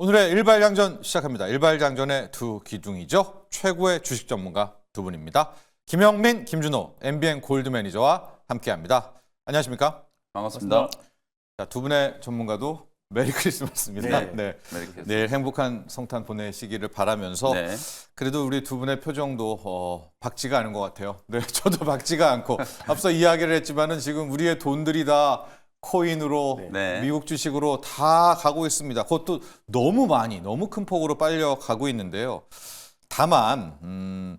오늘의 일발장전 시작합니다. 일발장전의 두 기둥이죠. 최고의 주식 전문가 두 분입니다. 김영민, 김준호, MBN 골드 매니저와 함께합니다. 안녕하십니까? 반갑습니다. 자, 두 분의 전문가도 메리 크리스마스입니다. 네. 네. 메리 크리스마스. 내일 행복한 성탄 보내시기를 바라면서 네. 그래도 우리 두 분의 표정도 밝지가 않은 것 같아요. 네, 저도 밝지가 않고 앞서 이야기를 했지만은 지금 우리의 돈들이 다 코인으로 네. 미국 주식으로 다 가고 있습니다. 그것도 너무 많이 너무 큰 폭으로 빨려 가고 있는데요. 다만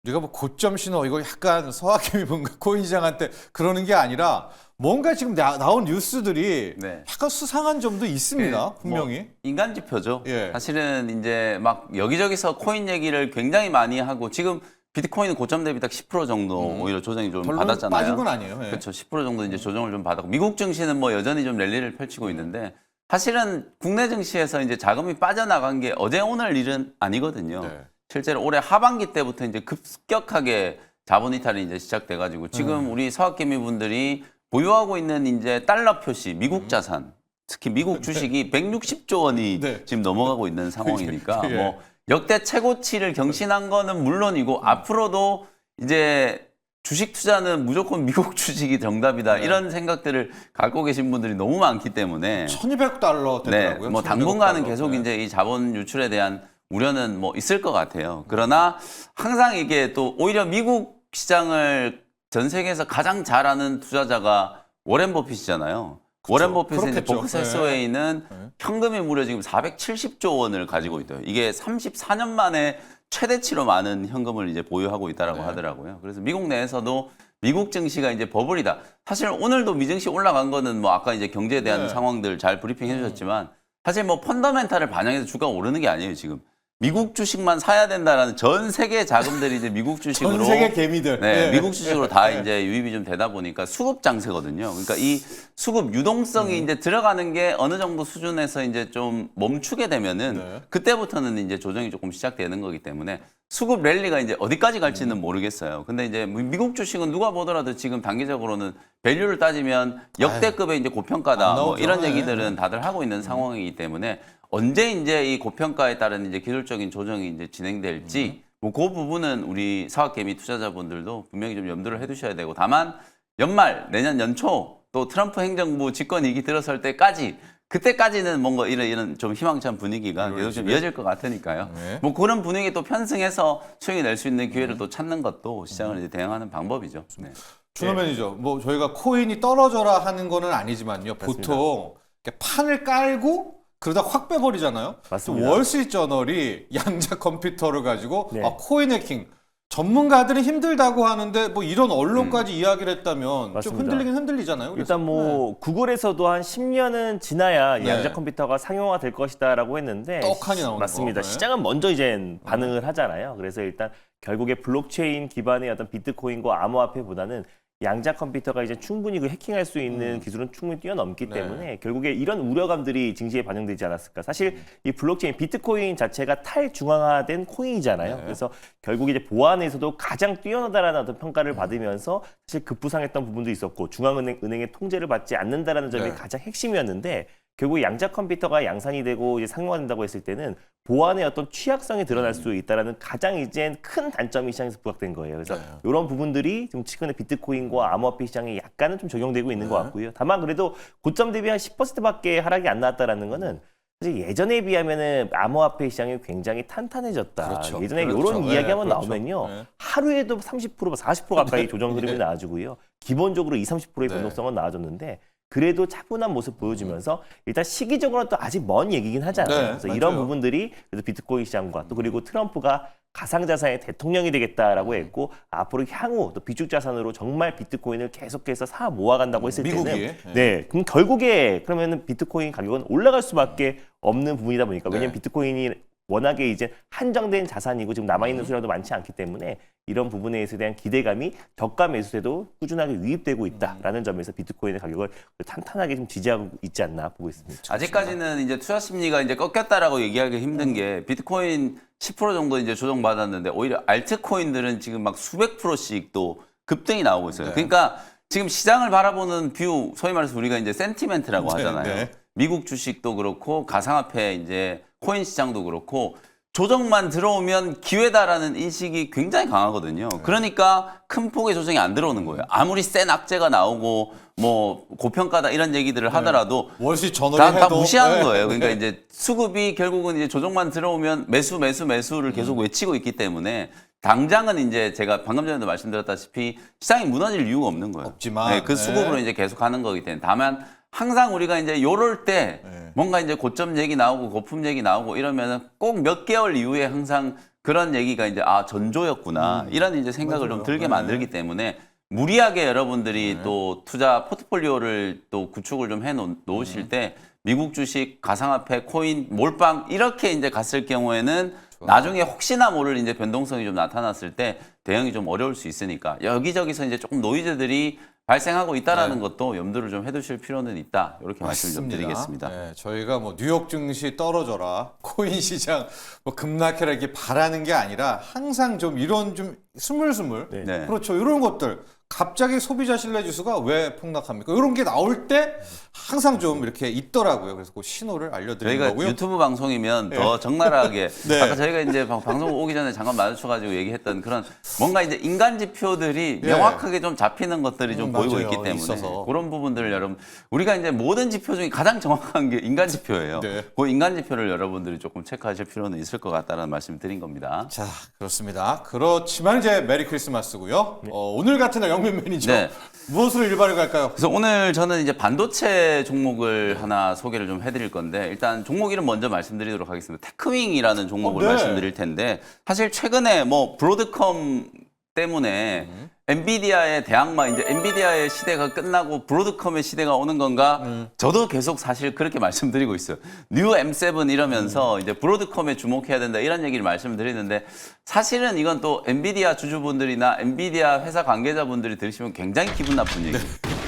우리가 뭐 고점 신호 이거 약간 서학김이 뭔가 코인 시장한테 그러는 게 아니라 뭔가 지금 나온 뉴스들이 네. 약간 수상한 점도 있습니다. 분명히. 뭐 인간 지표죠. 예. 사실은 이제 막 여기저기서 코인 얘기를 굉장히 많이 하고 지금 비트코인은 고점 대비 딱 10% 정도 오히려 조정이 좀 별로 받았잖아요. 빠진 건 아니에요. 예. 그렇죠. 10% 정도 이제 조정을 좀 받았고 미국 증시는 뭐 여전히 좀 랠리를 펼치고 있는데 사실은 국내 증시에서 이제 자금이 빠져나간 게 어제 오늘 일은 아니거든요. 네. 실제로 올해 하반기 때부터 이제 급격하게 자본 이탈이 이제 시작돼 가지고 지금 우리 서학개미 분들이 보유하고 있는 이제 달러 표시 미국 자산 특히 미국 주식이 160조 원이 네. 지금 넘어가고 있는 상황이니까 예. 뭐 역대 최고치를 경신한 거는 물론이고 앞으로도 이제 주식 투자는 무조건 미국 주식이 정답이다 네. 이런 생각들을 갖고 계신 분들이 너무 많기 때문에 $1,200 되더라고요. 네, 뭐 1,200 당분간은 달러. 계속 네. 이제 이 자본 유출에 대한 우려는 뭐 있을 것 같아요. 그러나 항상 이게 또 오히려 미국 시장을 전 세계에서 가장 잘하는 투자자가 워렌 버핏이잖아요. 워렌 버핏의 이제 그렇겠죠. 버크셔 해서웨이는 네. 현금이 무려 지금 470조 원을 가지고 있대요. 이게 34년 만에 최대치로 많은 현금을 이제 보유하고 있다라고 네. 하더라고요. 그래서 미국 내에서도 미국 증시가 이제 버블이다. 사실 오늘도 미증시 올라간 거는 뭐 아까 이제 경제에 대한 네. 상황들 잘 브리핑 해주셨지만 사실 뭐 펀더멘탈을 반영해서 주가가 오르는 게 아니에요 지금. 미국 주식만 사야 된다라는 전 세계 자금들이 이제 미국 주식으로 전 세계 개미들. 네, 예. 미국 주식으로 다 이제 유입이 좀 되다 보니까 수급 장세거든요. 그러니까 이 수급 유동성이 이제 들어가는 게 어느 정도 수준에서 이제 좀 멈추게 되면은 네. 그때부터는 이제 조정이 조금 시작되는 거기 때문에 수급 랠리가 이제 어디까지 갈지는 모르겠어요. 근데 이제 미국 주식은 누가 보더라도 지금 단기적으로는 밸류를 따지면 역대급의 이제 안 고평가다. 뭐 나오죠. 이런 네. 얘기들은 다들 하고 있는 상황이기 때문에 언제 이제 이 고평가에 따른 이제 기술적인 조정이 이제 진행될지 뭐 그 부분은 우리 사학개미 투자자분들도 분명히 좀 염두를 해두셔야 되고 다만 연말 내년 연초 또 트럼프 행정부 집권이기 들어설 때까지 그때까지는 뭔가 이런 좀 희망찬 분위기가 계속 좀 이어질 것 같으니까요. 네. 뭐 그런 분위기 또 편승해서 수익이 낼 수 있는 기회를 또 찾는 것도 시장을 이제 대응하는 방법이죠. 네. 준호 매니저, 뭐 저희가 코인이 떨어져라 하는 거는 아니지만요. 보통 이렇게 판을 깔고 그러다 확 빼버리잖아요. 맞습니다. 월스트리트저널이 양자 컴퓨터를 가지고 네. 코인 해킹 전문가들은 힘들다고 하는데 뭐 이런 언론까지 이야기를 했다면 좀 맞습니다. 흔들리긴 흔들리잖아요. 그래서. 일단 뭐 구글에서도 한 10년은 지나야 네. 양자 컴퓨터가 상용화 될 것이다라고 했는데 떡하니 나오는 맞습니다. 거. 네. 시장은 먼저 이제 반응을 하잖아요. 그래서 일단 결국에 블록체인 기반의 어떤 비트코인과 암호화폐보다는 양자 컴퓨터가 이제 충분히 그 해킹할 수 있는 기술은 충분히 뛰어넘기 네. 때문에 결국에 이런 우려감들이 증시에 반영되지 않았을까. 사실 이 블록체인 비트코인 자체가 탈중앙화된 코인이잖아요. 네. 그래서 결국 이제 보안에서도 가장 뛰어나다라는 어떤 평가를 받으면서 사실 급부상했던 부분도 있었고 중앙은행의 통제를 받지 않는다라는 점이 네. 가장 핵심이었는데 결국 양자 컴퓨터가 양산이 되고 이제 상용화된다고 했을 때는 보안의 어떤 취약성이 드러날 수 있다라는 가장 이제 큰 단점이 시장에서 부각된 거예요. 그래서 네. 이런 부분들이 지금 최근에 비트코인과 암호화폐 시장에 약간은 좀 적용되고 있는 것 같고요. 다만 그래도 고점 대비 한 10%밖에 하락이 안 나왔다라는 거는 사실 예전에 비하면은 암호화폐 시장이 굉장히 탄탄해졌다. 그렇죠. 예전에 그렇죠. 이런 네, 이야기 한번 그렇죠. 나오면요. 네. 하루에도 30%, 40% 가까이 조정 흐름이 나와주고요. 기본적으로 20, 30%의 네. 변동성은 나와줬는데 그래도 차분한 모습 보여주면서 일단 시기적으로는 또 아직 먼 얘기긴 하잖아요. 네, 그래서 맞아요. 이런 부분들이 그래서 비트코인 시장과 또 그리고 트럼프가 가상자산의 대통령이 되겠다라고 했고 앞으로 향후 또 비축자산으로 정말 비트코인을 계속해서 사 모아간다고 했을 미국이? 때는 네, 그럼 결국에 그러면은 비트코인 가격은 올라갈 수밖에 없는 부분이다 보니까 왜냐면 네. 비트코인이 워낙에 이제 한정된 자산이고 지금 남아있는 수량도 많지 않기 때문에 이런 부분에 대한 기대감이 저가 매수세도 꾸준하게 유입되고 있다라는 점에서 비트코인의 가격을 탄탄하게 좀 지지하고 있지 않나 보고 있습니다. 아직까지는 이제 투자 심리가 이제 꺾였다라고 얘기하기 힘든 게 비트코인 10% 정도 이제 조정받았는데 오히려 알트코인들은 지금 막 수백 %씩 또 급등이 나오고 있어요. 네. 그러니까 지금 시장을 바라보는 뷰, 소위 말해서 우리가 이제 센티멘트라고 네, 하잖아요. 네. 미국 주식도 그렇고 가상화폐 이제 코인 시장도 그렇고 조정만 들어오면 기회다라는 인식이 굉장히 강하거든요. 그러니까 큰 폭의 조정이 안 들어오는 거예요. 아무리 센 악재가 나오고 뭐 고평가다 이런 얘기들을 하더라도 월시 저널이 다 해도 무시하는 네. 거예요. 그러니까 이제 수급이 결국은 이제 조정만 들어오면 매수를 계속 외치고 있기 때문에 당장은 이제 제가 방금 전에도 말씀드렸다시피 시장이 무너질 이유가 없는 거예요. 없지만, 네, 그 수급으로 네. 이제 계속 하는 거기 때문에 다만 항상 우리가 이제 요럴 때 네. 뭔가 이제 고점 얘기 나오고 고품 얘기 나오고 이러면은 꼭 몇 개월 이후에 항상 그런 얘기가 이제 아 전조였구나 이런 이제 생각을 맞아요. 좀 들게 네. 만들기 때문에 무리하게 여러분들이 또 투자 포트폴리오를 또 구축을 좀 해 놓으실 때 미국 주식, 가상화폐, 코인, 몰빵 이렇게 이제 갔을 경우에는 나중에 혹시나 모를 이제 변동성이 좀 나타났을 때 대응이 좀 어려울 수 있으니까 여기저기서 이제 조금 노이즈들이 발생하고 있다라는 것도 염두를 좀 해두실 필요는 있다. 이렇게 말씀을 좀 드리겠습니다. 네, 저희가 뭐 뉴욕 증시 떨어져라, 코인 시장 뭐 급락해라 이렇게 바라는 게 아니라 항상 좀 이런 좀 스물스물 네. 그렇죠. 이런 것들 갑자기 소비자 신뢰 지수가 왜 폭락합니까? 이런 게 나올 때 항상 좀 이렇게 있더라고요. 그래서 그 신호를 알려드리는 저희가 거고요. 유튜브 방송이면 더 적나라하게 네. 아까 저희가 이제 방송 오기 전에 잠깐 마주쳐가지고 얘기했던 그런 뭔가 이제 인간 지표들이 예. 명확하게 좀 잡히는 것들이 좀 보이고 맞아요. 있기 때문에 있어서. 그런 부분들을 여러분 우리가 이제 모든 지표 중에 가장 정확한 게 인간 지표예요. 네. 그 인간 지표를 여러분들이 조금 체크하실 필요는 있을 것 같다는 말씀 드린 겁니다. 자, 그렇습니다. 그렇지만 이제 메리 크리스마스고요. 오늘 같은 날 영민 매니저 네. 무엇으로 일발을 갈까요? 그래서 오늘 저는 이제 반도체 종목을 하나 소개를 좀 해드릴 건데 일단 종목 이름 먼저 말씀드리도록 하겠습니다. 테크윙이라는 종목을 네. 말씀드릴 텐데 사실 최근에 뭐 브로드컴 때문에 엔비디아의 대항마 이제 엔비디아의 시대가 끝나고 브로드컴의 시대가 오는 건가? 저도 계속 사실 그렇게 말씀드리고 있어요. 뉴 M7 이러면서 이제 브로드컴에 주목해야 된다 이런 얘기를 말씀드리는데 사실은 이건 또 엔비디아 주주분들이나 엔비디아 회사 관계자분들이 들으시면 굉장히 기분 나쁜 얘기예요.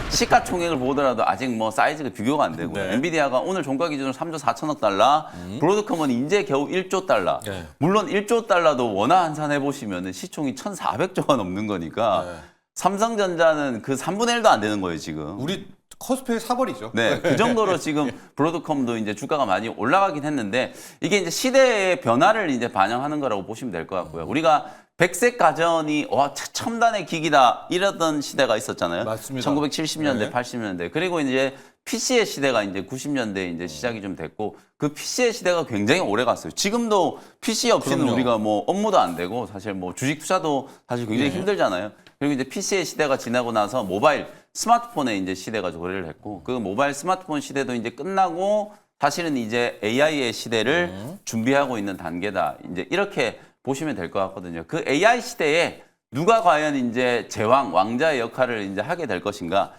시가총액을 보더라도 아직 뭐 사이즈가 비교가 안 되고요. 네. 엔비디아가 오늘 종가 기준으로 3조 4천억 달러, 브로드컴은 이제 겨우 1조 달러. 네. 물론 1조 달러도 원화 환산해 보시면 시총이 1,400조가 넘는 거니까 네. 삼성전자는 그 3분의 1도 안 되는 거예요, 지금. 우리 커스페이 사버리죠. 네, 그 정도로 지금 브로드컴도 이제 주가가 많이 올라가긴 했는데 이게 이제 시대의 변화를 이제 반영하는 거라고 보시면 될 것 같고요. 우리가 백색 가전이 와 첨단의 기기다 이러던 시대가 있었잖아요. 맞습니다. 1970년대, 네. 80년대. 그리고 이제 PC의 시대가 이제 90년대에 이제 시작이 좀 됐고 그 PC의 시대가 굉장히 오래 갔어요. 지금도 PC 없이는 그럼요. 우리가 뭐 업무도 안 되고 사실 뭐 주식 투자도 사실 굉장히 네. 힘들잖아요. 그리고 이제 PC의 시대가 지나고 나서 모바일 스마트폰의 이제 시대가 도래를 했고 그 모바일 스마트폰 시대도 이제 끝나고 사실은 이제 AI의 시대를 준비하고 있는 단계다. 이제 이렇게 보시면 될 것 같거든요. 그 AI 시대에 누가 과연 이제 제왕, 왕자의 역할을 이제 하게 될 것인가?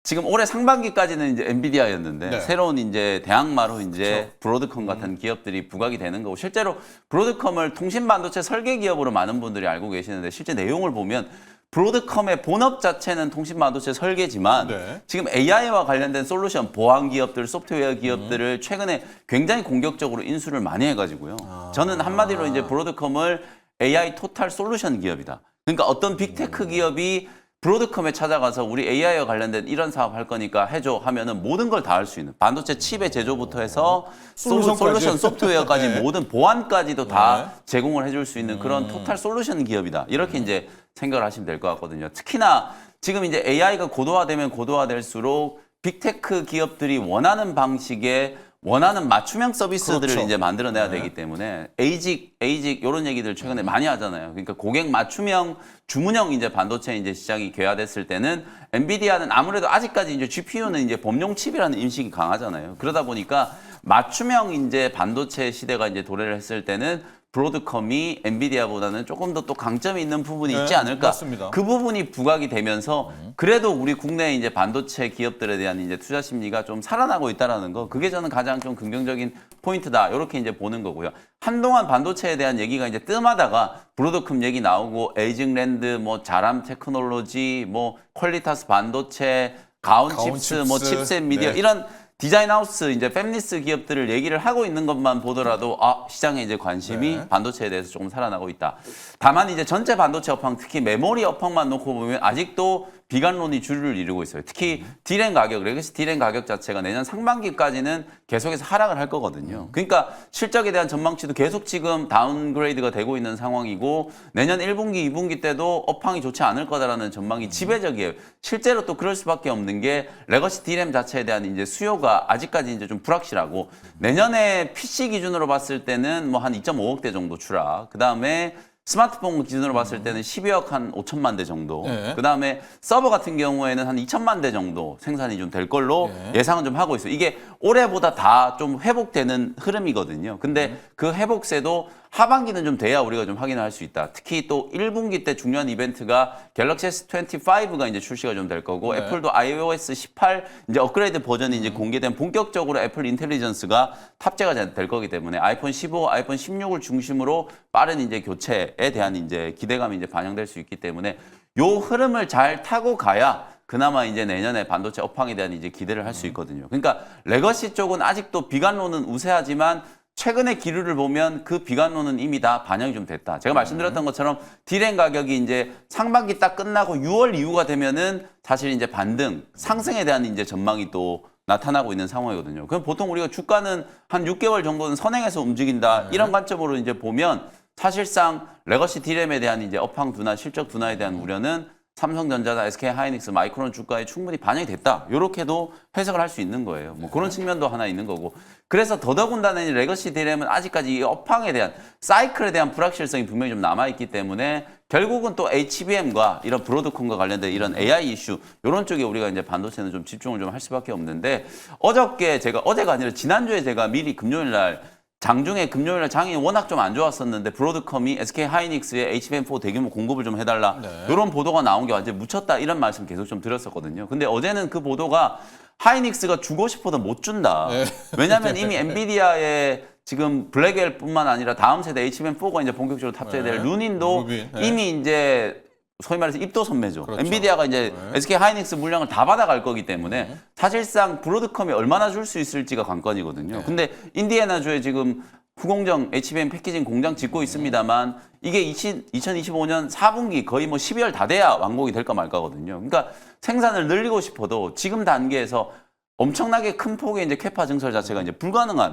지금 올해 상반기까지는 이제 엔비디아였는데 네. 새로운 이제 대항마로 이제 그쵸. 브로드컴 같은 기업들이 부각이 되는 거고 실제로 브로드컴을 통신 반도체 설계 기업으로 많은 분들이 알고 계시는데 실제 내용을 보면 브로드컴의 본업 자체는 통신 반도체 설계지만 네. 지금 AI와 관련된 솔루션 보안 기업들, 소프트웨어 기업들을 최근에 굉장히 공격적으로 인수를 많이 해가지고요. 저는 한마디로 이제 브로드컴을 AI 토탈 솔루션 기업이다. 그러니까 어떤 빅테크 기업이 브로드컴에 찾아가서 우리 AI와 관련된 이런 사업 할 거니까 해줘 하면은 모든 걸 다 할 수 있는 반도체 칩의 제조부터 해서 솔루션까지. 솔루션 소프트웨어까지 네. 모든 보안까지도 다 네. 제공을 해줄 수 있는 그런 토탈 솔루션 기업이다. 이렇게 이제 생각을 하시면 될 것 같거든요. 특히나 지금 이제 AI가 고도화되면 고도화될수록 빅테크 기업들이 원하는 방식의 원하는 맞춤형 서비스들을 그렇죠. 이제 만들어내야 네. 되기 때문에 에이직 이런 얘기들 최근에 많이 하잖아요. 그러니까 고객 맞춤형 주문형 이제 반도체 이제 시장이 개화됐을 때는 엔비디아는 아무래도 아직까지 이제 GPU는 이제 범용 칩이라는 인식이 강하잖아요. 그러다 보니까 맞춤형 이제 반도체 시대가 이제 도래를 했을 때는 브로드컴이 엔비디아보다는 조금 더 또 강점이 있는 부분이 네, 있지 않을까. 맞습니다. 그 부분이 부각이 되면서 그래도 우리 국내 이제 반도체 기업들에 대한 이제 투자 심리가 좀 살아나고 있다라는 거. 그게 저는 가장 좀 긍정적인 포인트다. 이렇게 이제 보는 거고요. 한동안 반도체에 대한 얘기가 이제 뜸하다가 브로드컴 얘기 나오고 에이징랜드, 뭐 자람 테크놀로지, 뭐 퀄리타스 반도체, 가온 칩스, 뭐 칩셋 미디어 네. 이런 디자인 하우스 이제 팹리스 기업들을 얘기를 하고 있는 것만 보더라도 아 시장에 이제 관심이 네. 반도체에 대해서 조금 살아나고 있다. 다만 이제 전체 반도체 업황 특히 메모리 업황만 놓고 보면 아직도 비관론이 주류를 이루고 있어요. 특히 디램 가격, 레거시 디램 가격 자체가 내년 상반기까지는 계속해서 하락을 할 거거든요. 그러니까 실적에 대한 전망치도 계속 지금 다운그레이드가 되고 있는 상황이고 내년 1분기, 2분기 때도 업황이 좋지 않을 거다라는 전망이 지배적이에요. 실제로 또 그럴 수밖에 없는 게 레거시 디램 자체에 대한 이제 수요가 아직까지 이제 좀 불확실하고 내년에 PC 기준으로 봤을 때는 뭐 한 2.5억대 정도 추락. 그다음에 스마트폰 기준으로 봤을 때는 12억 한 5천만 대 정도. 네. 그다음에 서버 같은 경우에는 한 2천만 대 정도 생산이 좀 될 걸로 예상은 좀 하고 있어요. 이게 올해보다 다 좀 회복되는 흐름이거든요. 근데 그 회복세도 하반기는 좀 돼야 우리가 좀 확인을 할 수 있다. 특히 또 1분기 때 중요한 이벤트가 갤럭시 S25가 이제 출시가 좀 될 거고 애플도 iOS 18 이제 업그레이드 버전이 이제 공개된 본격적으로 애플 인텔리전스가 탑재가 될 거기 때문에 아이폰 15, 아이폰 16을 중심으로 빠른 이제 교체에 대한 이제 기대감이 이제 반영될 수 있기 때문에 요 흐름을 잘 타고 가야 그나마 이제 내년에 반도체 업황에 대한 이제 기대를 할 수 있거든요. 그러니까 레거시 쪽은 아직도 비관론은 우세하지만 최근의 기류를 보면 그 비관론은 이미 다 반영이 좀 됐다. 제가 말씀드렸던 것처럼 디램 가격이 이제 상반기 딱 끝나고 6월 이후가 되면은 사실 이제 반등, 상승에 대한 이제 전망이 또 나타나고 있는 상황이거든요. 그럼 보통 우리가 주가는 한 6개월 정도는 선행해서 움직인다. 이런 관점으로 이제 보면 사실상 레거시 디램에 대한 이제 업황 둔화, 실적 둔화에 대한 우려는 삼성전자나 SK하이닉스, 마이크론 주가에 충분히 반영이 됐다. 이렇게도 해석을 할 수 있는 거예요. 뭐 그런 측면도 하나 있는 거고. 그래서 더더군다나 이 레거시 디램은 아직까지 이 업황에 대한 사이클에 대한 불확실성이 분명히 좀 남아있기 때문에 결국은 또 HBM과 이런 브로드컴과 관련된 이런 AI 이슈 이런 쪽에 우리가 이제 반도체는 좀 집중을 좀 할 수밖에 없는데 어제가 아니라 지난주에 제가 미리 금요일 날 장중에 금요일날 장이 워낙 좀 안 좋았었는데 브로드컴이 SK하이닉스의 HBM4 대규모 공급을 좀 해달라 이런 보도가 나온 게 완전 묻혔다 이런 말씀 계속 좀 드렸었거든요. 근데 어제는 그 보도가 하이닉스가 주고 싶어도 못 준다. 왜냐하면 이미 엔비디아의 지금 블랙웰뿐만 아니라 다음 세대 HBM4가 이제 본격적으로 탑재될 루닌도 이미 이제 소위 말해서 입도 선매죠. 그렇죠. 엔비디아가 이제 SK 하이닉스 물량을 다 받아갈 거기 때문에 사실상 브로드컴이 얼마나 줄 수 있을지가 관건이거든요. 근데 인디애나주에 지금 후공정 HBM 패키징 공장 짓고 있습니다만 이게 2025년 4분기 거의 뭐 12월 다 돼야 완공이 될까 말까거든요. 그러니까 생산을 늘리고 싶어도 지금 단계에서 엄청나게 큰 폭의 이제 캐파 증설 자체가 이제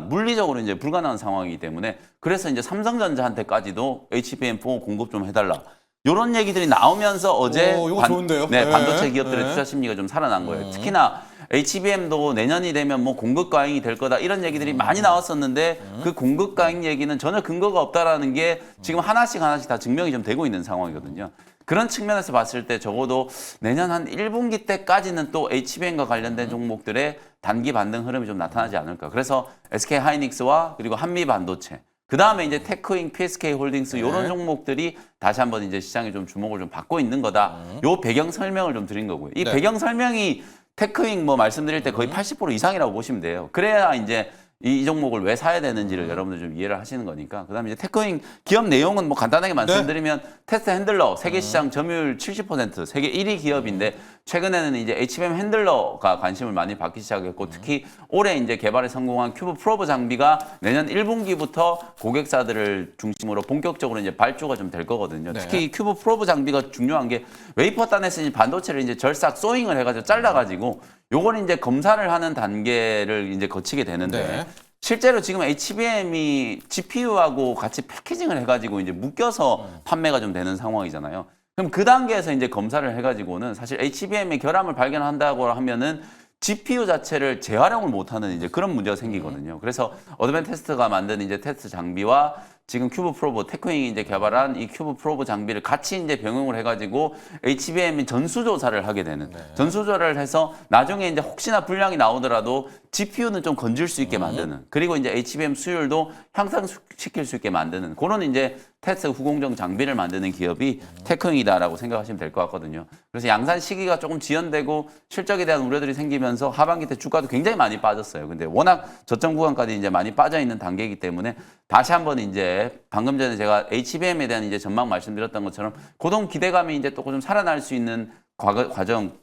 물리적으로 이제 불가능한 상황이기 때문에 그래서 이제 삼성전자한테까지도 HBM4 공급 좀 해달라. 이런 얘기들이 나오면서 어제 이거 좋은데요? 네. 반도체 기업들의 투자 심리가 좀 살아난 거예요. 특히나 HBM도 내년이 되면 뭐 공급 과잉이 될 거다 이런 얘기들이 많이 나왔었는데 그 공급 과잉 얘기는 전혀 근거가 없다라는 게 지금 하나씩 다 증명이 좀 되고 있는 상황이거든요. 그런 측면에서 봤을 때 적어도 내년 한 1분기 때까지는 또 HBM과 관련된 종목들의 단기 반등 흐름이 좀 나타나지 않을까. 그래서 SK 하이닉스와 그리고 한미 반도체 그 다음에 이제 테크잉, PSK 홀딩스 이런 종목들이 다시 한번 이제 시장에 좀 주목을 좀 받고 있는 거다. 요 배경 설명을 좀 드린 거고요. 이 배경 설명이 테크잉 뭐 말씀드릴 때 거의 80% 이상이라고 보시면 돼요. 그래야 이제 이 종목을 왜 사야 되는지를 여러분들 좀 이해를 하시는 거니까. 그다음에 이제 테크잉 기업 내용은 뭐 간단하게 말씀드리면 테스트 핸들러 세계 시장 점유율 70% 세계 1위 기업인데 최근에는 이제 HBM 핸들러가 관심을 많이 받기 시작했고 특히 올해 이제 개발에 성공한 큐브 프로브 장비가 내년 1분기부터 고객사들을 중심으로 본격적으로 이제 발주가 좀 될 거거든요. 특히 이 큐브 프로브 장비가 중요한 게 웨이퍼 단에서 이제 반도체를 이제 절삭 소잉을 해가지고 잘라가지고 요걸 이제 검사를 하는 단계를 이제 거치게 되는데 실제로 지금 HBM이 GPU하고 같이 패키징을 해가지고 이제 묶여서 판매가 좀 되는 상황이잖아요. 그럼 그 단계에서 이제 검사를 해가지고는 사실 HBM의 결함을 발견한다고 하면은 GPU 자체를 재활용을 못하는 이제 그런 문제가 생기거든요. 그래서 어드밴테스트가 만든 이제 테스트 장비와 지금 큐브 프로브 테크잉이 이제 개발한 이 큐브 프로브 장비를 같이 이제 병용을 해가지고 HBM이 전수조사를 하게 되는 전수조사를 해서 나중에 이제 혹시나 불량이 나오더라도 GPU는 좀 건질 수 있게 만드는 그리고 이제 HBM 수율도 향상시킬 수 있게 만드는 그런 이제 테스트 후공정 장비를 만드는 기업이 테크잉이다라고 생각하시면 될 것 같거든요. 그래서 양산 시기가 조금 지연되고 실적에 대한 우려들이 생기면서 하반기 때 주가도 굉장히 많이 빠졌어요. 근데 워낙 저점 구간까지 이제 많이 빠져 있는 단계이기 때문에 다시 한번 이제 방금 전에 제가 HBM에 대한 이제 전망 말씀드렸던 것처럼 고동 기대감이 이제 또 좀 살아날 수 있는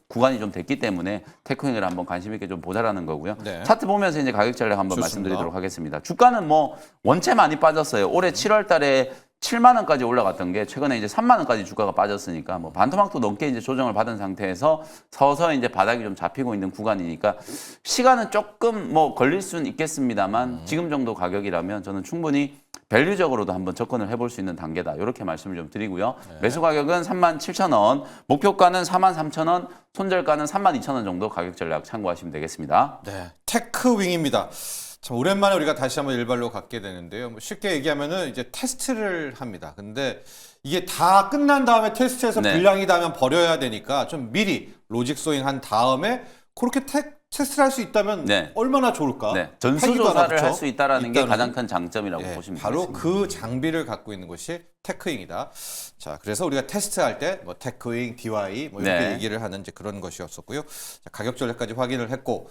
구간이 좀 됐기 때문에 테크닉을 한번 관심 있게 좀 보자라는 거고요. 차트 보면서 이제 가격 전략 한번 좋습니다. 말씀드리도록 하겠습니다. 주가는 뭐 원체 많이 빠졌어요. 올해 7월 달에 7만 원까지 올라갔던 게 최근에 이제 3만 원까지 주가가 빠졌으니까 뭐 반토막도 넘게 이제 조정을 받은 상태에서 서서히 이제 바닥이 좀 잡히고 있는 구간이니까 시간은 조금 뭐 걸릴 수는 있겠습니다만 지금 정도 가격이라면 저는 충분히 밸류적으로도 한번 접근을 해볼 수 있는 단계다. 이렇게 말씀을 좀 드리고요. 매수 가격은 37,000원, 목표가는 43,000원, 손절가는 32,000원 정도 가격 전략 참고하시면 되겠습니다. 네, 테크윙입니다. 참 오랜만에 우리가 다시 한번 일발로 갖게 되는데요. 뭐 쉽게 얘기하면은 이제 테스트를 합니다. 근데 이게 다 끝난 다음에 테스트해서 네. 불량이다 하면 버려야 되니까 좀 미리 로직 소잉 한 다음에 그렇게 테스트를 할 수 있다면 네. 얼마나 좋을까? 네, 전수조사를 할 수 있다는 게 있다는 가장 큰 장점이라고 예, 보시면 바로 되겠습니다. 그 장비를 갖고 있는 것이 테크윙이다. 자, 그래서 우리가 테스트할 때 뭐 테크윙, DY 뭐 이렇게 네. 얘기를 하는 이제 그런 것이었었고요. 자, 가격 전략까지 확인을 했고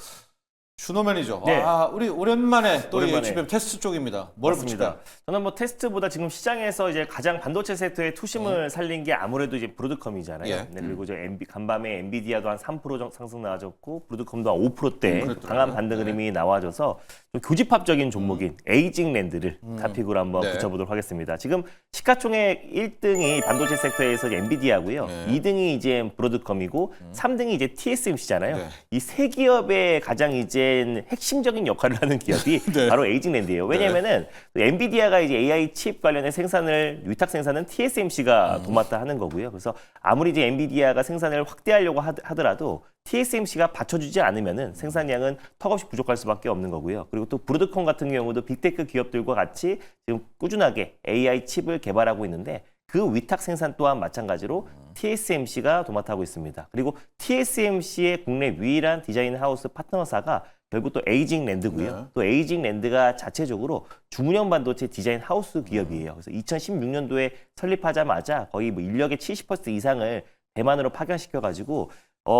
준호 매니저, 네. 우리 오랜만에 또 오랜만에. HBM 테스트 쪽입니다. 뭘 맞습니다. 붙일까요? 저는 뭐 테스트보다 지금 시장에서 이제 가장 반도체 섹터의 투심을 살린 게 아무래도 이제 브로드컴이잖아요. 예. 네, 그리고 이제 간밤에 엔비디아도 한 3% 상승 나와줬고 브로드컴도 한 5%대 그랬더라고요. 강한 반등 네. 흐름이 나와줘서 좀 교집합적인 종목인 에이징랜드를 타픽으로 한번 네. 붙여보도록 하겠습니다. 지금 시가총액 1등이 반도체 섹터에서 이제 엔비디아고요. 네. 2등이 이제 브로드컴이고 3등이 이제 TSMC잖아요. 네. 이 세 기업의 가장 이제 핵심적인 역할을 하는 기업이 네. 바로 에이징랜드예요. 왜냐면은 엔비디아가 이제 AI 칩 관련의 생산을 위탁 생산은 TSMC가 도맡아 하는 거고요. 그래서 아무리 이제 엔비디아가 생산을 확대하려고 하더라도 TSMC가 받쳐주지 않으면은 생산량은 턱없이 부족할 수밖에 없는 거고요. 그리고 또 브로드컴 같은 경우도 빅테크 기업들과 같이 지금 꾸준하게 AI 칩을 개발하고 있는데 그 위탁 생산 또한 마찬가지로 TSMC가 도맡아하고 있습니다. 그리고 TSMC의 국내 유일한 디자인 하우스 파트너사가 결국 또 에이징랜드고요. 네. 또 에이징랜드가 자체적으로 중형 반도체 디자인 하우스 기업이에요. 그래서 2016년도에 설립하자마자 거의 뭐 인력의 70% 이상을 대만으로 파견시켜가지고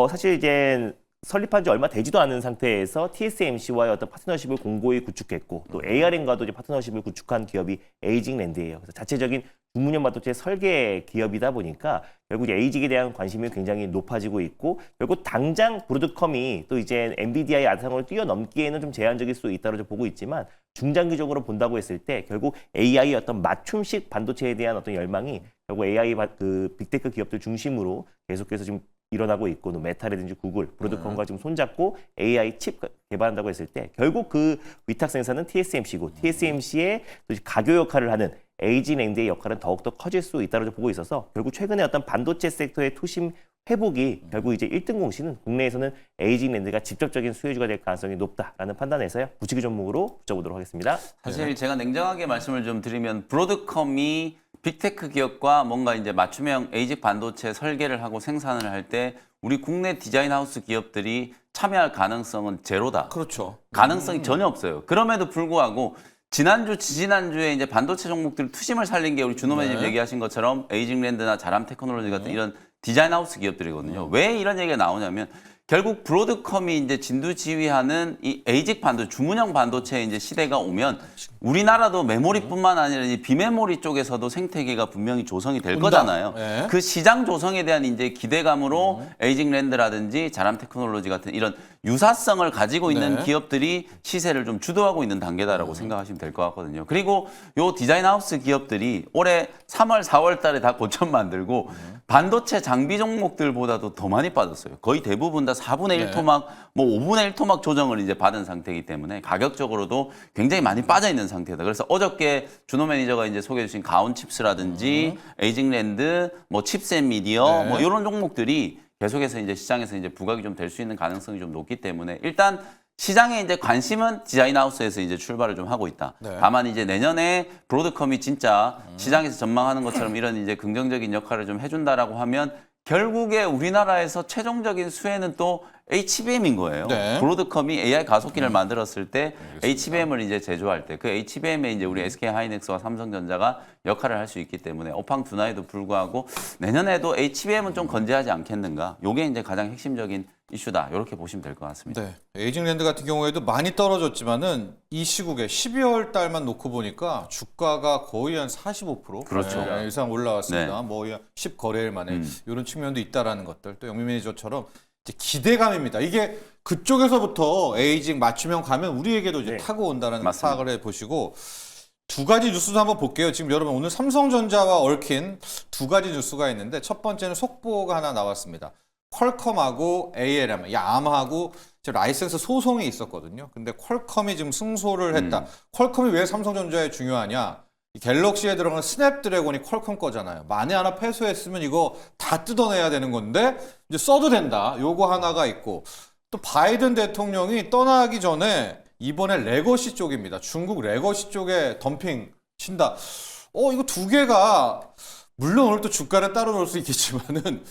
사실 이제 설립한 지 얼마 되지도 않은 상태에서 TSMC와의 어떤 파트너십을 공고히 구축했고 또 ARM과도 이제 파트너십을 구축한 기업이 에이징랜드예요. 그래서 자체적인 중문형 반도체 설계 기업이다 보니까 결국 이제 에이징에 대한 관심이 굉장히 높아지고 있고 결국 당장 브로드컴이 또 이제 엔비디아의 아상을 뛰어넘기에는 좀 제한적일 수 있다고 좀 보고 있지만 중장기적으로 본다고 했을 때 결국 AI의 어떤 맞춤식 반도체에 대한 어떤 열망이 결국 AI 그 빅테크 기업들 중심으로 계속해서 지금 일어나고 있고 또 메타라든지 구글, 브로드컴과 지금 손잡고 AI 칩 개발한다고 했을 때 결국 그 위탁 생산은 TSMC고 TSMC의 가교 역할을 하는 에이징랜드의 역할은 더욱더 커질 수 있다고 보고 있어서 결국 최근에 어떤 반도체 섹터의 투심 회복이 결국 이제 1등 공시는 국내에서는 에이징랜드가 직접적인 수혜주가 될 가능성이 높다라는 판단에서요. 부치기 종목으로 붙여보도록 하겠습니다. 사실 제가 냉정하게 말씀을 좀 드리면 브로드컴이 빅테크 기업과 뭔가 이제 맞춤형 에이직 반도체 설계를 하고 생산을 할 때 우리 국내 디자인 하우스 기업들이 참여할 가능성은 제로다. 그렇죠. 가능성이 전혀 없어요. 그럼에도 불구하고 지난주, 지지난주에 이제 반도체 종목들 투심을 살린 게 우리 준호 매니저 얘기하신 것처럼 에이징랜드나 자람 테크놀로지 같은 이런 디자인 하우스 기업들이거든요. 왜 이런 얘기가 나오냐면 결국 브로드컴이 이제 진두지휘하는 이 에이직 반도체, 주문형 반도체 이제 시대가 오면 우리나라도 메모리뿐만 아니라 이 비메모리 쪽에서도 생태계가 분명히 조성이 될 온다. 거잖아요. 네. 그 시장 조성에 대한 이제 기대감으로 에이징랜드라든지 자람 테크놀로지 같은 이런 유사성을 가지고 있는 네. 기업들이 시세를 좀 주도하고 있는 단계다라고 생각하시면 될 것 같거든요. 그리고 요 디자인 하우스 기업들이 올해 3월, 4월 달에 다 고점 만들고 반도체 장비 종목들보다도 더 많이 빠졌어요. 거의 대부분 다 4분의 1 네. 토막, 뭐 5분의 1 토막 조정을 이제 받은 상태이기 때문에 가격적으로도 굉장히 많이 빠져 있는 상태다. 그래서 어저께 준호 매니저가 이제 소개해 주신 가온 칩스라든지 에이징랜드, 뭐 칩셋 미디어, 네. 뭐 이런 종목들이 계속해서 이제 시장에서 이제 부각이 좀 될 수 있는 가능성이 좀 높기 때문에 일단 시장의 이제 관심은 디자인 하우스에서 이제 출발을 좀 하고 있다. 네. 다만 이제 내년에 브로드컴이 진짜 시장에서 전망하는 것처럼 이런 이제 긍정적인 역할을 좀 해준다라고 하면 결국에 우리나라에서 최종적인 수혜는 또 HBM인 거예요. 네. 브로드컴이 AI 가속기를 만들었을 때 HBM을 이제 제조할 때 그 HBM에 이제 우리 SK 하이닉스와 삼성전자가 역할을 할 수 있기 때문에 업황 둔화에도 불구하고 내년에도 HBM은 좀 건재하지 않겠는가? 요게 이제 가장 핵심적인 이슈다. 이렇게 보시면 될 것 같습니다. 네. 에이징랜드 같은 경우에도 많이 떨어졌지만은 이 시국에 12월 달만 놓고 보니까 주가가 거의 한 45% 그렇죠. 네, 이상 올라왔습니다. 네. 뭐 10거래일 만에 이런 측면도 있다라는 것들. 또 영민 매니저처럼 이제 기대감입니다. 이게 그쪽에서부터 에이징 맞춤형 가면 우리에게도 이제 네. 타고 온다는 맞습니다. 파악을 해 보시고 두 가지 뉴스도 한번 볼게요. 지금 여러분 오늘 삼성전자와 얽힌 두 가지 뉴스가 있는데 첫 번째는 속보가 하나 나왔습니다. 퀄컴하고 ARM, 암하고 지금 라이센스 소송이 있었거든요. 근데 퀄컴이 지금 승소를 했다. 퀄컴이 왜 삼성전자에 중요하냐? 이 갤럭시에 들어가는 스냅드래곤이 퀄컴 거잖아요. 만에 하나 패소했으면 이거 다 뜯어내야 되는 건데 이제 써도 된다. 요거 하나가 있고 또 바이든 대통령이 떠나기 전에 이번에 레거시 쪽입니다. 중국 레거시 쪽에 덤핑 친다. 이거 두 개가 물론 오늘 또 주가를 따로 놓을 수 있겠지만은